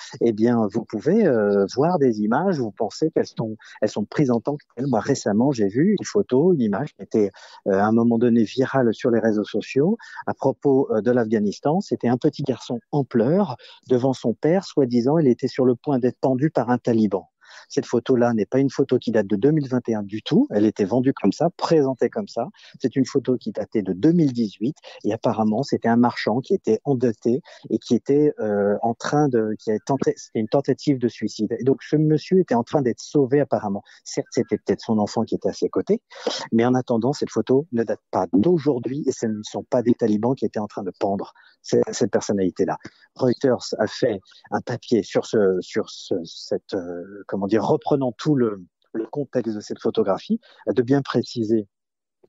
vous pouvez voir des images, vous pensez qu'elles sont prises en tant que telles. Moi récemment, j'ai vu une photo, une image qui était à un moment donné virale sur les réseaux sociaux à propos de l'Afghanistan. C'était un petit garçon en pleurs devant son père, soi-disant, il était sur le point d'être pendu par un taliban. Cette photo-là n'est pas une photo qui date de 2021 du tout. Elle était vendue comme ça, présentée comme ça. C'est une photo qui datait de 2018 et apparemment c'était un marchand qui était endetté et qui était c'était une tentative de suicide. Et donc ce monsieur était en train d'être sauvé apparemment. Certes, c'était peut-être son enfant qui était à ses côtés, mais en attendant, cette photo ne date pas d'aujourd'hui et ce ne sont pas des talibans qui étaient en train de pendre cette personnalité-là. Reuters a fait un papier sur cette reprenant tout le contexte de cette photographie, de bien préciser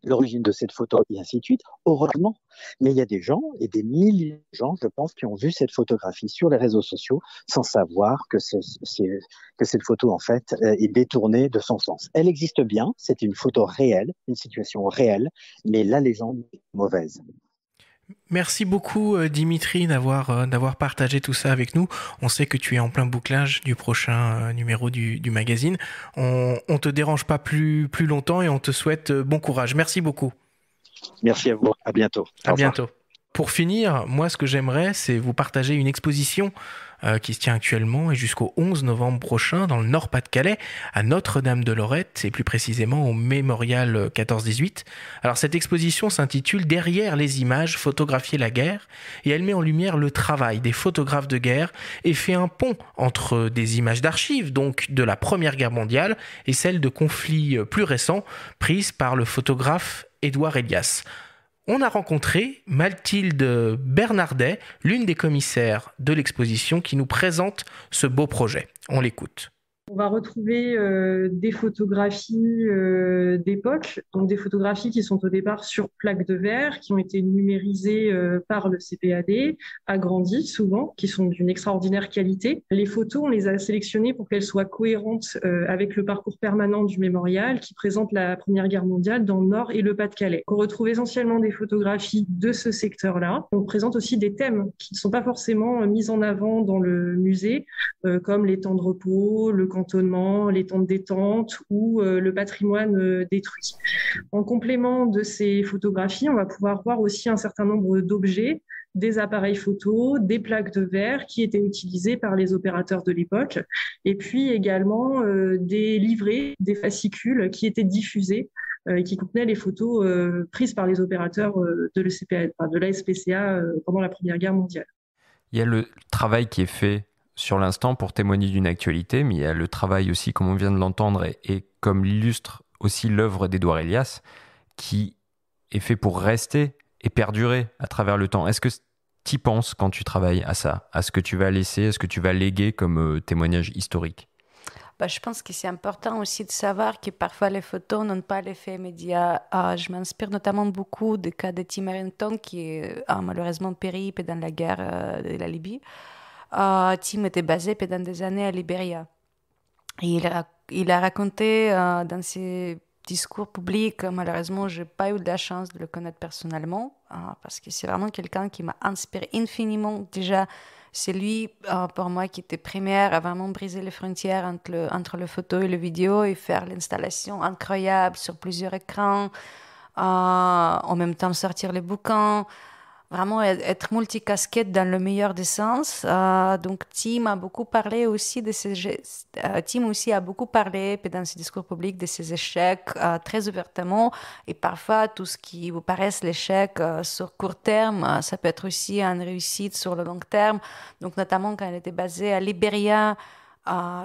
l'origine de cette photo et ainsi de suite. Heureusement, mais il y a des gens et des milliers de gens, je pense, qui ont vu cette photographie sur les réseaux sociaux sans savoir que cette photo, en fait, est détournée de son sens. Elle existe bien, c'est une photo réelle, une situation réelle, mais la légende est mauvaise. Merci beaucoup Dimitri d'avoir partagé tout ça avec nous. On sait que tu es en plein bouclage du prochain numéro du magazine. On te dérange pas plus longtemps et on te souhaite bon courage. Merci beaucoup. Merci à vous. À bientôt. À bientôt. Pour finir, moi ce que j'aimerais, c'est vous partager une exposition qui se tient actuellement et jusqu'au 11 novembre prochain dans le Nord-Pas-de-Calais, à Notre-Dame-de-Lorette, et plus précisément au Mémorial 14-18. Alors cette exposition s'intitule « Derrière les images, photographier la guerre » et elle met en lumière le travail des photographes de guerre et fait un pont entre des images d'archives, donc de la Première Guerre mondiale, et celles de conflits plus récents prises par le photographe Édouard Elias. On a rencontré Mathilde Bernardet, l'une des commissaires de l'exposition, qui nous présente ce beau projet. On l'écoute. On va retrouver des photographies d'époque, donc des photographies qui sont au départ sur plaques de verre, qui ont été numérisées par le CPAD, agrandies souvent, qui sont d'une extraordinaire qualité. Les photos, on les a sélectionnées pour qu'elles soient cohérentes avec le parcours permanent du mémorial qui présente la Première Guerre mondiale dans le Nord et le Pas-de-Calais. On retrouve essentiellement des photographies de ce secteur-là. On présente aussi des thèmes qui ne sont pas forcément mis en avant dans le musée, comme les temps de repos, le cantonnement, les temps de détente ou le patrimoine détruit. En complément de ces photographies, on va pouvoir voir aussi un certain nombre d'objets, des appareils photo, des plaques de verre qui étaient utilisées par les opérateurs de l'époque, et puis également des livrets, des fascicules qui étaient diffusés et qui contenaient les photos prises par les opérateurs de la SPCA pendant la Première Guerre mondiale. Il y a le travail qui est fait sur l'instant pour témoigner d'une actualité, mais il y a le travail aussi, comme on vient de l'entendre, et comme l'illustre aussi l'œuvre d'Édouard Elias, qui est fait pour rester et perdurer à travers le temps. Est-ce que tu y penses quand tu travailles à ça, à ce que tu vas laisser, à ce que tu vas léguer comme témoignage historique? Je pense que c'est important aussi de savoir que parfois les photos n'ont pas l'effet immédiat. Je m'inspire notamment beaucoup du cas de Tim Harrington qui a malheureusement péri pendant la guerre de la Libye. Tim était basé pendant des années à Libéria. Et il a raconté dans ses discours publics, malheureusement, je n'ai pas eu la chance de le connaître personnellement, parce que c'est vraiment quelqu'un qui m'a inspiré infiniment. Déjà, c'est lui, pour moi, qui était première à vraiment briser les frontières entre le photo et le vidéo et faire l'installation incroyable sur plusieurs écrans, en même temps sortir les bouquins. Vraiment être multicasquette dans le meilleur des sens. Donc Tim a beaucoup parlé aussi de Tim aussi a beaucoup parlé dans ses discours publics de ses échecs très ouvertement, et parfois tout ce qui vous paraît l'échec sur court terme, ça peut être aussi une réussite sur le long terme. Donc notamment quand elle était basée à Libéria,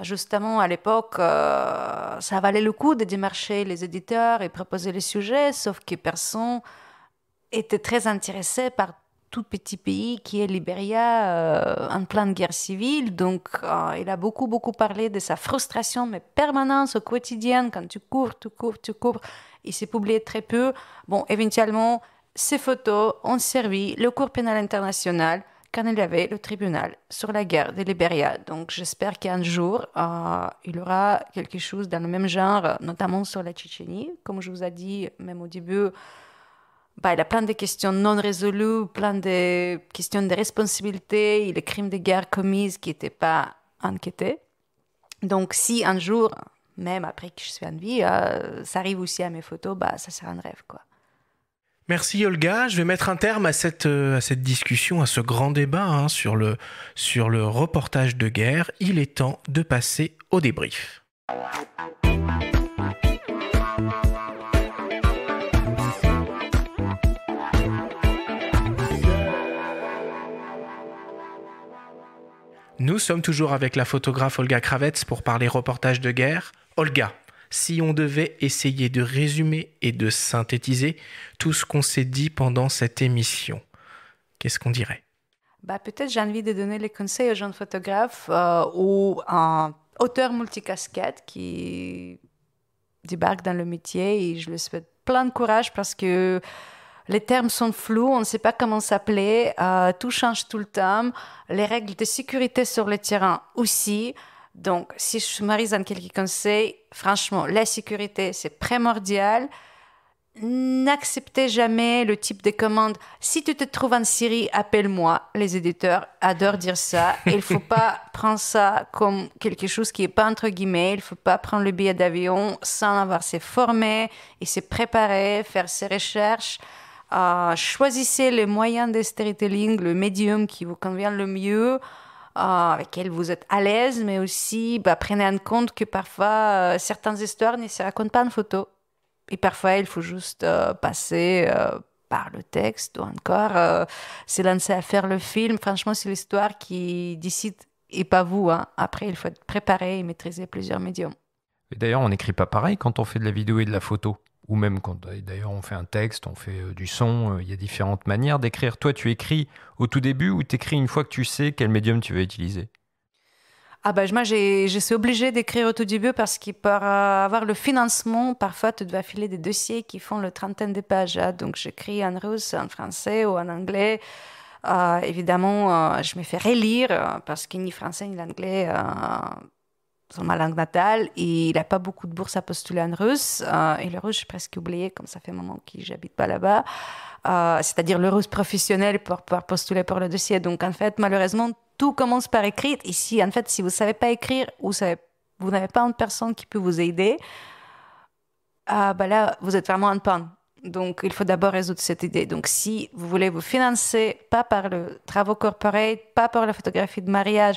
justement à l'époque, ça valait le coup de démarcher les éditeurs et proposer les sujets, sauf que personne était très intéressé par tout petit pays qui est Libéria en pleine guerre civile. Donc, il a beaucoup parlé de sa frustration, mais permanente au quotidien, quand tu cours. Il s'est publié très peu. Bon, éventuellement, ces photos ont servi le Cour pénal international quand il y avait le tribunal sur la guerre de Libéria. Donc, j'espère qu'un jour, il y aura quelque chose dans le même genre, notamment sur la Tchétchénie. Comme je vous ai dit, même au début, il y a plein de questions non résolues, plein de questions de responsabilité et les crimes de guerre commises qui n'étaient pas enquêtés. Donc, si un jour, même après que je suis en vie, ça arrive aussi à mes photos, ça sera un rêve, quoi. Merci Olga. Je vais mettre un terme à cette discussion, à ce grand débat sur le reportage de guerre. Il est temps de passer au débrief. Nous sommes toujours avec la photographe Olga Kravets pour parler reportage de guerre. Olga, si on devait essayer de résumer et de synthétiser tout ce qu'on s'est dit pendant cette émission, qu'est-ce qu'on dirait? Peut-être j'ai envie de donner les conseils aux jeunes photographes ou auteurs multicasquettes qui débarquent dans le métier, et je leur souhaite plein de courage parce que les termes sont flous, on ne sait pas comment s'appeler, tout change tout le temps, les règles de sécurité sur le terrain aussi. Donc, si je summarise dans quelques conseils, franchement, la sécurité, c'est primordial. N'acceptez jamais le type de commande. Si tu te trouves en Syrie, appelle-moi. Les éditeurs adorent dire ça. Il ne faut pas prendre ça comme quelque chose qui n'est pas entre guillemets. Il ne faut pas prendre le billet d'avion sans avoir s'est formé et s'est préparé, faire ses recherches. Choisissez les moyens de storytelling, le médium qui vous convient le mieux. avec lesquelles vous êtes à l'aise, mais aussi prenez en compte que parfois certaines histoires ne se racontent pas en photo. Et parfois, il faut juste passer par le texte ou encore se lancer à faire le film. Franchement, c'est l'histoire qui décide et pas vous. Hein. Après, il faut être préparé et maîtriser plusieurs médiums. Et d'ailleurs, on n'écrit pas pareil quand on fait de la vidéo et de la photo. Ou même quand d'ailleurs on fait un texte, on fait du son, il y a différentes manières d'écrire. Toi, tu écris au tout début ou tu écris une fois que tu sais quel médium tu vas utiliser? Moi, je suis obligée d'écrire au tout début parce que pour avoir le financement, parfois, tu dois filer des dossiers qui font le trentaine de pages. Hein. Donc, j'écris en russe, en français ou en anglais. Évidemment, je me fais relire parce que ni français ni l'anglais sont ma langue natale et il n'y a pas beaucoup de bourses à postuler en russe. Et le russe, j'ai presque oublié, comme ça fait un moment que j'habite pas là-bas. C'est-à-dire le russe professionnel pour pouvoir postuler pour le dossier. Donc, en fait, malheureusement, tout commence par écrire. Ici, en fait, si vous ne savez pas écrire ou vous n'avez pas une personne qui peut vous aider, là, vous êtes vraiment en panne. Donc, il faut d'abord résoudre cette idée. Donc, si vous voulez vous financer, pas par le travaux corporate, pas par la photographie de mariage,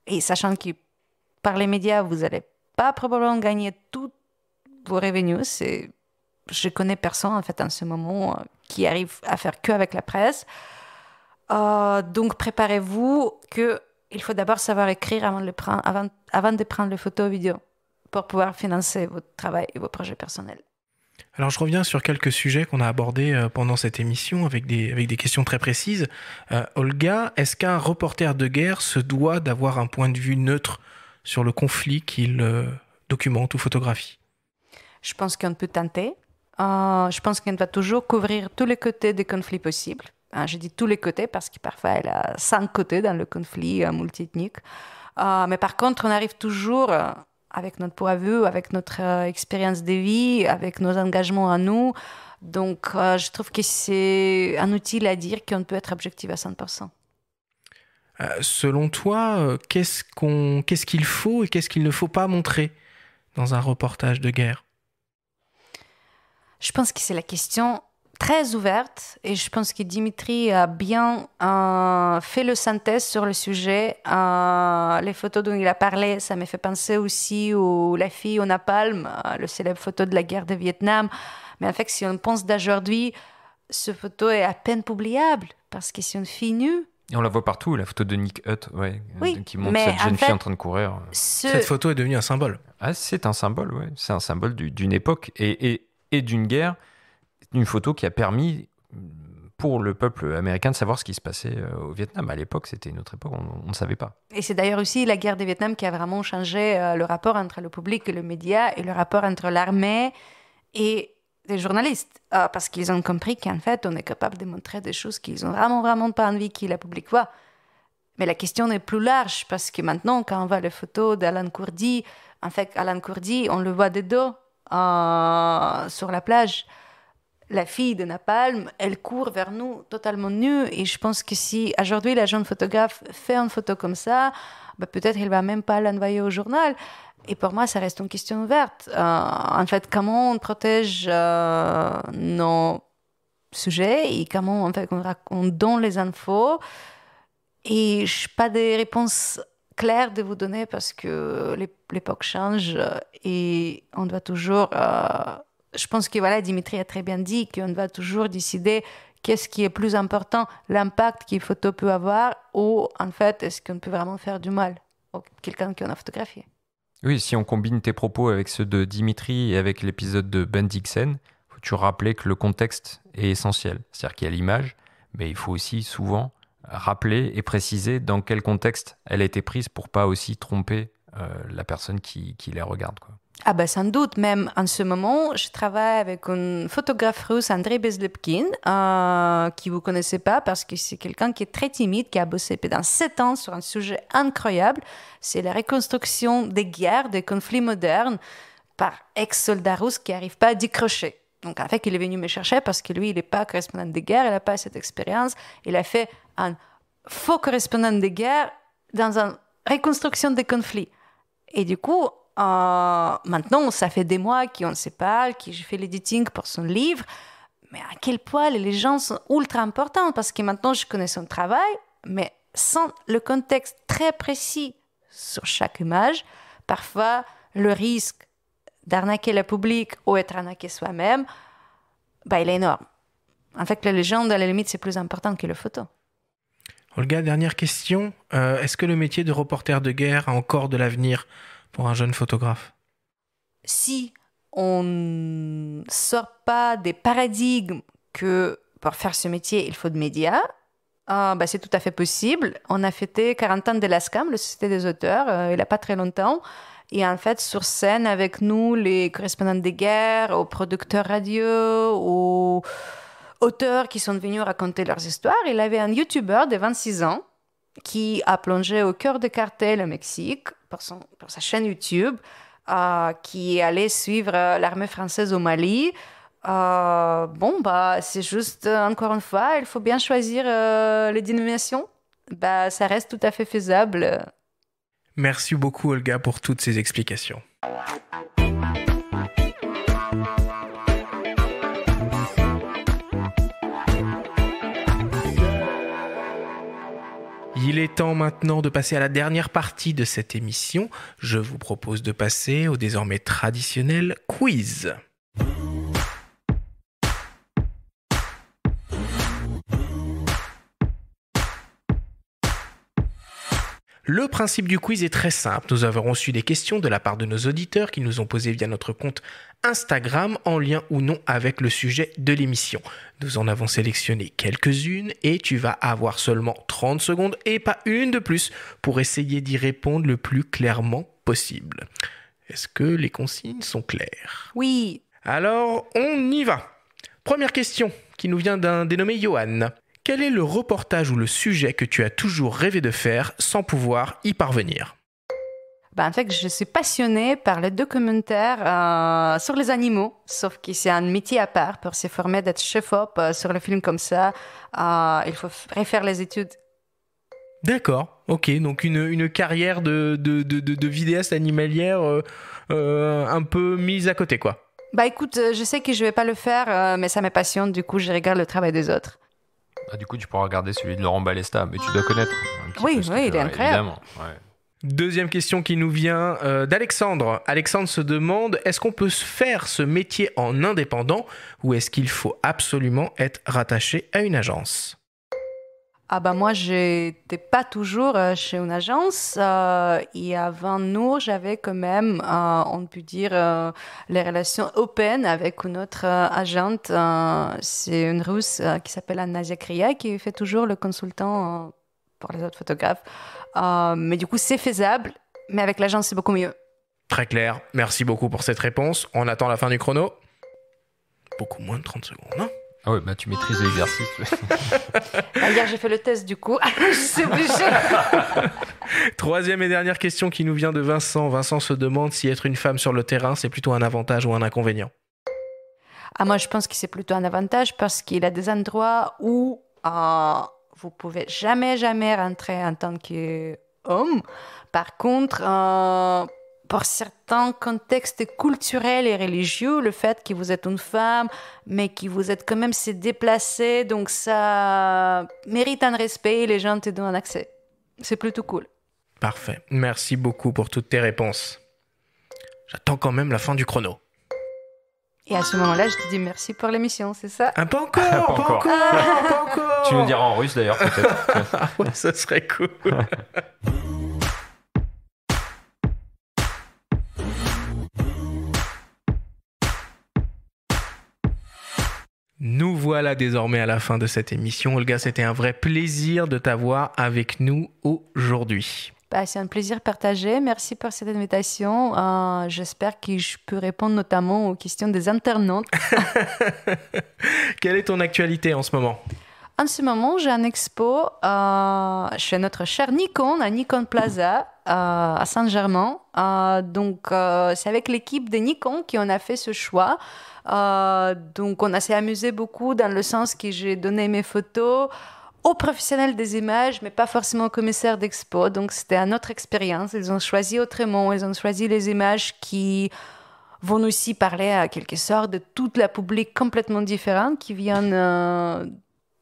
et sachant que par les médias, vous n'allez pas probablement gagner tous vos revenus. Je connais personne, en fait, en ce moment, qui arrive à faire que avec la presse. Donc, préparez-vous qu'il faut d'abord savoir écrire avant de prendre les photos vidéo pour pouvoir financer votre travail et vos projets personnels. Alors, je reviens sur quelques sujets qu'on a abordés pendant cette émission avec des questions très précises. Olga, est-ce qu'un reporter de guerre se doit d'avoir un point de vue neutre sur le conflit qu'il documente ou photographie? Je pense qu'on peut tenter. Je pense qu'on doit toujours couvrir tous les côtés des conflits possibles. Je dis tous les côtés parce que parfois il y a 5 côtés dans le conflit multiethnique. Mais par contre, on arrive toujours, avec notre point de vue, avec notre expérience de vie, avec nos engagements à nous. Donc, je trouve que c'est inutile à dire qu'on peut être objectif à 100%. Selon toi, qu'est-ce qu'il faut et qu'est-ce qu'il ne faut pas montrer dans un reportage de guerre? Je pense que c'est la question très ouverte et je pense que Dimitri a bien fait le synthèse sur le sujet. Les photos dont il a parlé, ça me fait penser aussi à la fille au napalm, le célèbre photo de la guerre de Vietnam. Mais en fait, si on pense d'aujourd'hui, cette photo est à peine publiable parce que c'est une fille nue. Et on la voit partout, la photo de Nick Hutt, oui, qui montre cette jeune fille en train de courir. Cette photo est devenue un symbole. Ah, c'est un symbole, oui. C'est un symbole d'une époque et d'une guerre. Une photo qui a permis pour le peuple américain de savoir ce qui se passait au Vietnam. À l'époque, c'était une autre époque, on ne savait pas. Et c'est d'ailleurs aussi la guerre du Vietnam qui a vraiment changé le rapport entre le public et le média et le rapport entre l'armée et les journalistes. Parce qu'ils ont compris qu'en fait, on est capable de montrer des choses qu'ils n'ont vraiment pas envie que le public voit. Mais la question est plus large parce que maintenant, quand on voit les photos d'Alan Kurdi, en fait, Alan Kurdi, on le voit de dos sur la plage. La fille de Napalm, elle court vers nous totalement nue. Et je pense que si aujourd'hui la jeune photographe fait une photo comme ça, peut-être elle ne va même pas l'envoyer au journal. Et pour moi, ça reste une question ouverte. En fait, comment on protège nos sujets et comment en fait, on donne les infos. Et je n'ai pas de réponse claire de vous donner parce que l'époque change et on doit toujours... Je pense que Dimitri a très bien dit qu'on doit toujours décider qu'est-ce qui est plus important, l'impact qu'une photo peut avoir ou en fait, est-ce qu'on peut vraiment faire du mal à quelqu'un qu'on a photographié. Oui, si on combine tes propos avec ceux de Dimitri et avec l'épisode de Ben Dixon, il faut toujours rappeler que le contexte est essentiel. C'est-à-dire qu'il y a l'image, mais il faut aussi souvent rappeler et préciser dans quel contexte elle a été prise pour pas aussi tromper la personne qui la regarde, quoi. Sans doute, même en ce moment, je travaille avec un photographe russe, Andrei Bezlepkin, qui vous connaissez pas parce que c'est quelqu'un qui est très timide, qui a bossé pendant 7 ans sur un sujet incroyable. C'est la reconstruction des guerres, des conflits modernes par ex-soldats russes qui n'arrivent pas à décrocher. Donc, en fait, il est venu me chercher parce que lui, il n'est pas correspondant de guerre, il n'a pas cette expérience. Il a fait un faux correspondant de guerre dans une reconstruction des conflits. Et du coup, maintenant, ça fait des mois qu'on se parle, que je fais l'editing pour son livre, mais à quel point les gens sont ultra importants parce que maintenant je connais son travail, mais sans le contexte très précis sur chaque image, parfois le risque d'arnaquer le public ou être arnaqué soi-même, il est énorme. En fait, la légende, à la limite, c'est plus important que la photo. Olga, dernière question. Est-ce que le métier de reporter de guerre a encore de l'avenir pour un jeune photographe? Si on ne sort pas des paradigmes que pour faire ce métier, il faut de médias, c'est tout à fait possible. On a fêté 40 ans de l'ASCAM, la Société des auteurs, il n'y a pas très longtemps. Et en fait, sur scène avec nous, les correspondants des guerres, aux producteurs radio, aux auteurs qui sont venus raconter leurs histoires, il y avait un YouTuber de 26 ans qui a plongé au cœur des cartels au Mexique pour sa chaîne YouTube, qui allait suivre l'armée française au Mali. C'est juste, encore une fois, il faut bien choisir les dénominations. Ça reste tout à fait faisable. Merci beaucoup, Olga, pour toutes ces explications. Il est temps maintenant de passer à la dernière partie de cette émission. Je vous propose de passer au désormais traditionnel quiz. Le principe du quiz est très simple. Nous avons reçu des questions de la part de nos auditeurs qui nous ont posées via notre compte Instagram en lien ou non avec le sujet de l'émission. Nous en avons sélectionné quelques-unes et tu vas avoir seulement 30 secondes et pas une de plus pour essayer d'y répondre le plus clairement possible. Est-ce que les consignes sont claires? Oui. Alors, on y va. Première question qui nous vient d'un dénommé Johan. Quel est le reportage ou le sujet que tu as toujours rêvé de faire sans pouvoir y parvenir? En fait, je suis passionnée par les documentaires sur les animaux, sauf que c'est un métier à part pour se former d'être chef-op sur le film comme ça. Il faut refaire les études. D'accord, ok, donc une carrière de vidéaste animalière un peu mise à côté, quoi. Écoute, je sais que je vais pas le faire, mais ça me passionne, du coup je regarde le travail des autres. Du coup, tu pourras regarder celui de Laurent Balesta, mais tu dois connaître. Oui, il est incroyable. Évidemment, ouais. Deuxième question qui nous vient d'Alexandre. Alexandre se demande, est-ce qu'on peut faire ce métier en indépendant ou est-ce qu'il faut absolument être rattaché à une agence? Moi, j'étais pas toujours chez une agence. Et avant nous, j'avais quand même, on peut dire, les relations open avec une autre agente. C'est une Russe qui s'appelle Anna Zakria qui fait toujours le consultant pour les autres photographes. Mais du coup, c'est faisable. Mais avec l'agence, c'est beaucoup mieux. Très clair. Merci beaucoup pour cette réponse. On attend la fin du chrono. Beaucoup moins de 30 secondes, hein? Ah oui, tu maîtrises l'exercice. Hier, j'ai fait le test, du coup. Je suis obligée. Troisième et dernière question qui nous vient de Vincent. Vincent se demande si être une femme sur le terrain, c'est plutôt un avantage ou un inconvénient. Moi, je pense que c'est plutôt un avantage parce qu'il y a des endroits où vous pouvez jamais rentrer en tant qu'homme. Par contre, pour certains contextes culturels et religieux, le fait que vous êtes une femme, mais que vous êtes quand même se déplacer, donc ça mérite un respect et les gens te donnent un accès. C'est plutôt cool. Parfait. Merci beaucoup pour toutes tes réponses. J'attends quand même la fin du chrono. Et à ce moment-là, je te dis merci pour l'émission, c'est ça? Pas encore. Tu nous diras en russe d'ailleurs, peut-être. Ouais, ça serait cool. Nous voilà désormais à la fin de cette émission. Olga, c'était un vrai plaisir de t'avoir avec nous aujourd'hui. C'est un plaisir partagé. Merci pour cette invitation. J'espère que je peux répondre notamment aux questions des internautes. Quelle est ton actualité en ce moment? En ce moment, j'ai un expo chez notre cher Nikon, à Nikon Plaza, à Saint-Germain. C'est avec l'équipe de Nikon qu'on a fait ce choix. Donc, on s'est amusé beaucoup dans le sens que j'ai donné mes photos aux professionnels des images, mais pas forcément aux commissaires d'expo. Donc, c'était une autre expérience. Ils ont choisi autrement. Ils ont choisi les images qui vont aussi parler à quelque sorte de toute la public complètement différente qui viennent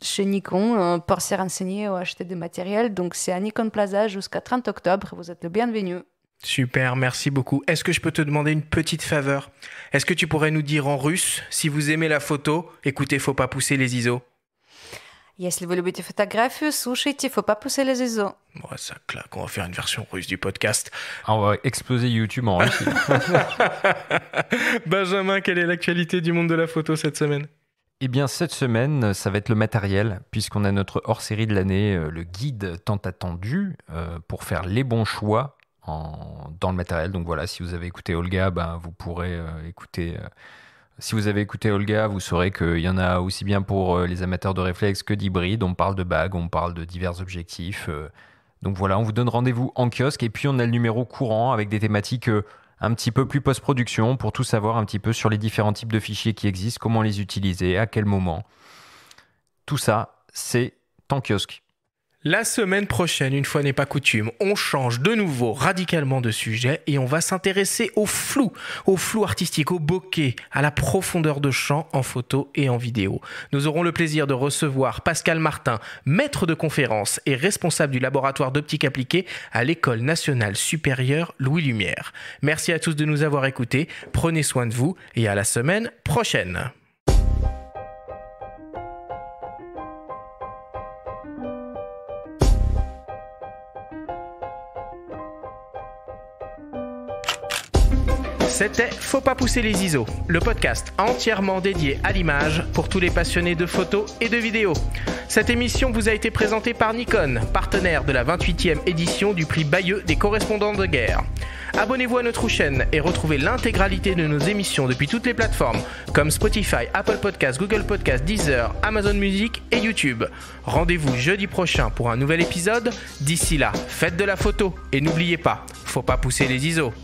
chez Nikon pour se renseigner ou acheter du matériel. Donc c'est à Nikon Plaza jusqu'à 30 octobre. Vous êtes le bienvenu. Super, merci beaucoup. Est-ce que je peux te demander une petite faveur ? Est-ce que tu pourrais nous dire en russe, si vous aimez la photo, écoutez, faut pas pousser les ISO. Если вы любите фотографию, слушайте, faut pas pousser les ISO. Ouais, ça claque, on va faire une version russe du podcast. On va exploser YouTube en Russie. Benjamin, quelle est l'actualité du monde de la photo cette semaine ? Eh bien, cette semaine, ça va être le matériel, puisqu'on a notre hors-série de l'année, le guide tant attendu, pour faire les bons choix dans le matériel. Donc voilà, si vous avez écouté Olga, vous pourrez écouter... Si vous avez écouté Olga, vous saurez qu'il y en a aussi bien pour les amateurs de réflexes que d'hybrides. On parle de bagues, on parle de divers objectifs. Donc voilà, on vous donne rendez-vous en kiosque. Et puis on a le numéro courant avec des thématiques un petit peu plus post-production pour tout savoir un petit peu sur les différents types de fichiers qui existent, comment les utiliser, à quel moment. Tout ça, c'est en kiosque. La semaine prochaine, une fois n'est pas coutume, on change de nouveau radicalement de sujet et on va s'intéresser au flou artistique, au bokeh, à la profondeur de champ en photo et en vidéo. Nous aurons le plaisir de recevoir Pascal Martin, maître de conférence et responsable du laboratoire d'optique appliquée à l'École nationale supérieure Louis Lumière. Merci à tous de nous avoir écoutés, prenez soin de vous et à la semaine prochaine. C'était Faut pas pousser les ISO, le podcast entièrement dédié à l'image pour tous les passionnés de photos et de vidéos. Cette émission vous a été présentée par Nikon, partenaire de la 28e édition du prix Bayeux des correspondants de guerre. Abonnez-vous à notre chaîne et retrouvez l'intégralité de nos émissions depuis toutes les plateformes comme Spotify, Apple Podcasts, Google Podcasts, Deezer, Amazon Music et YouTube. Rendez-vous jeudi prochain pour un nouvel épisode. D'ici là, faites de la photo et n'oubliez pas, faut pas pousser les ISO.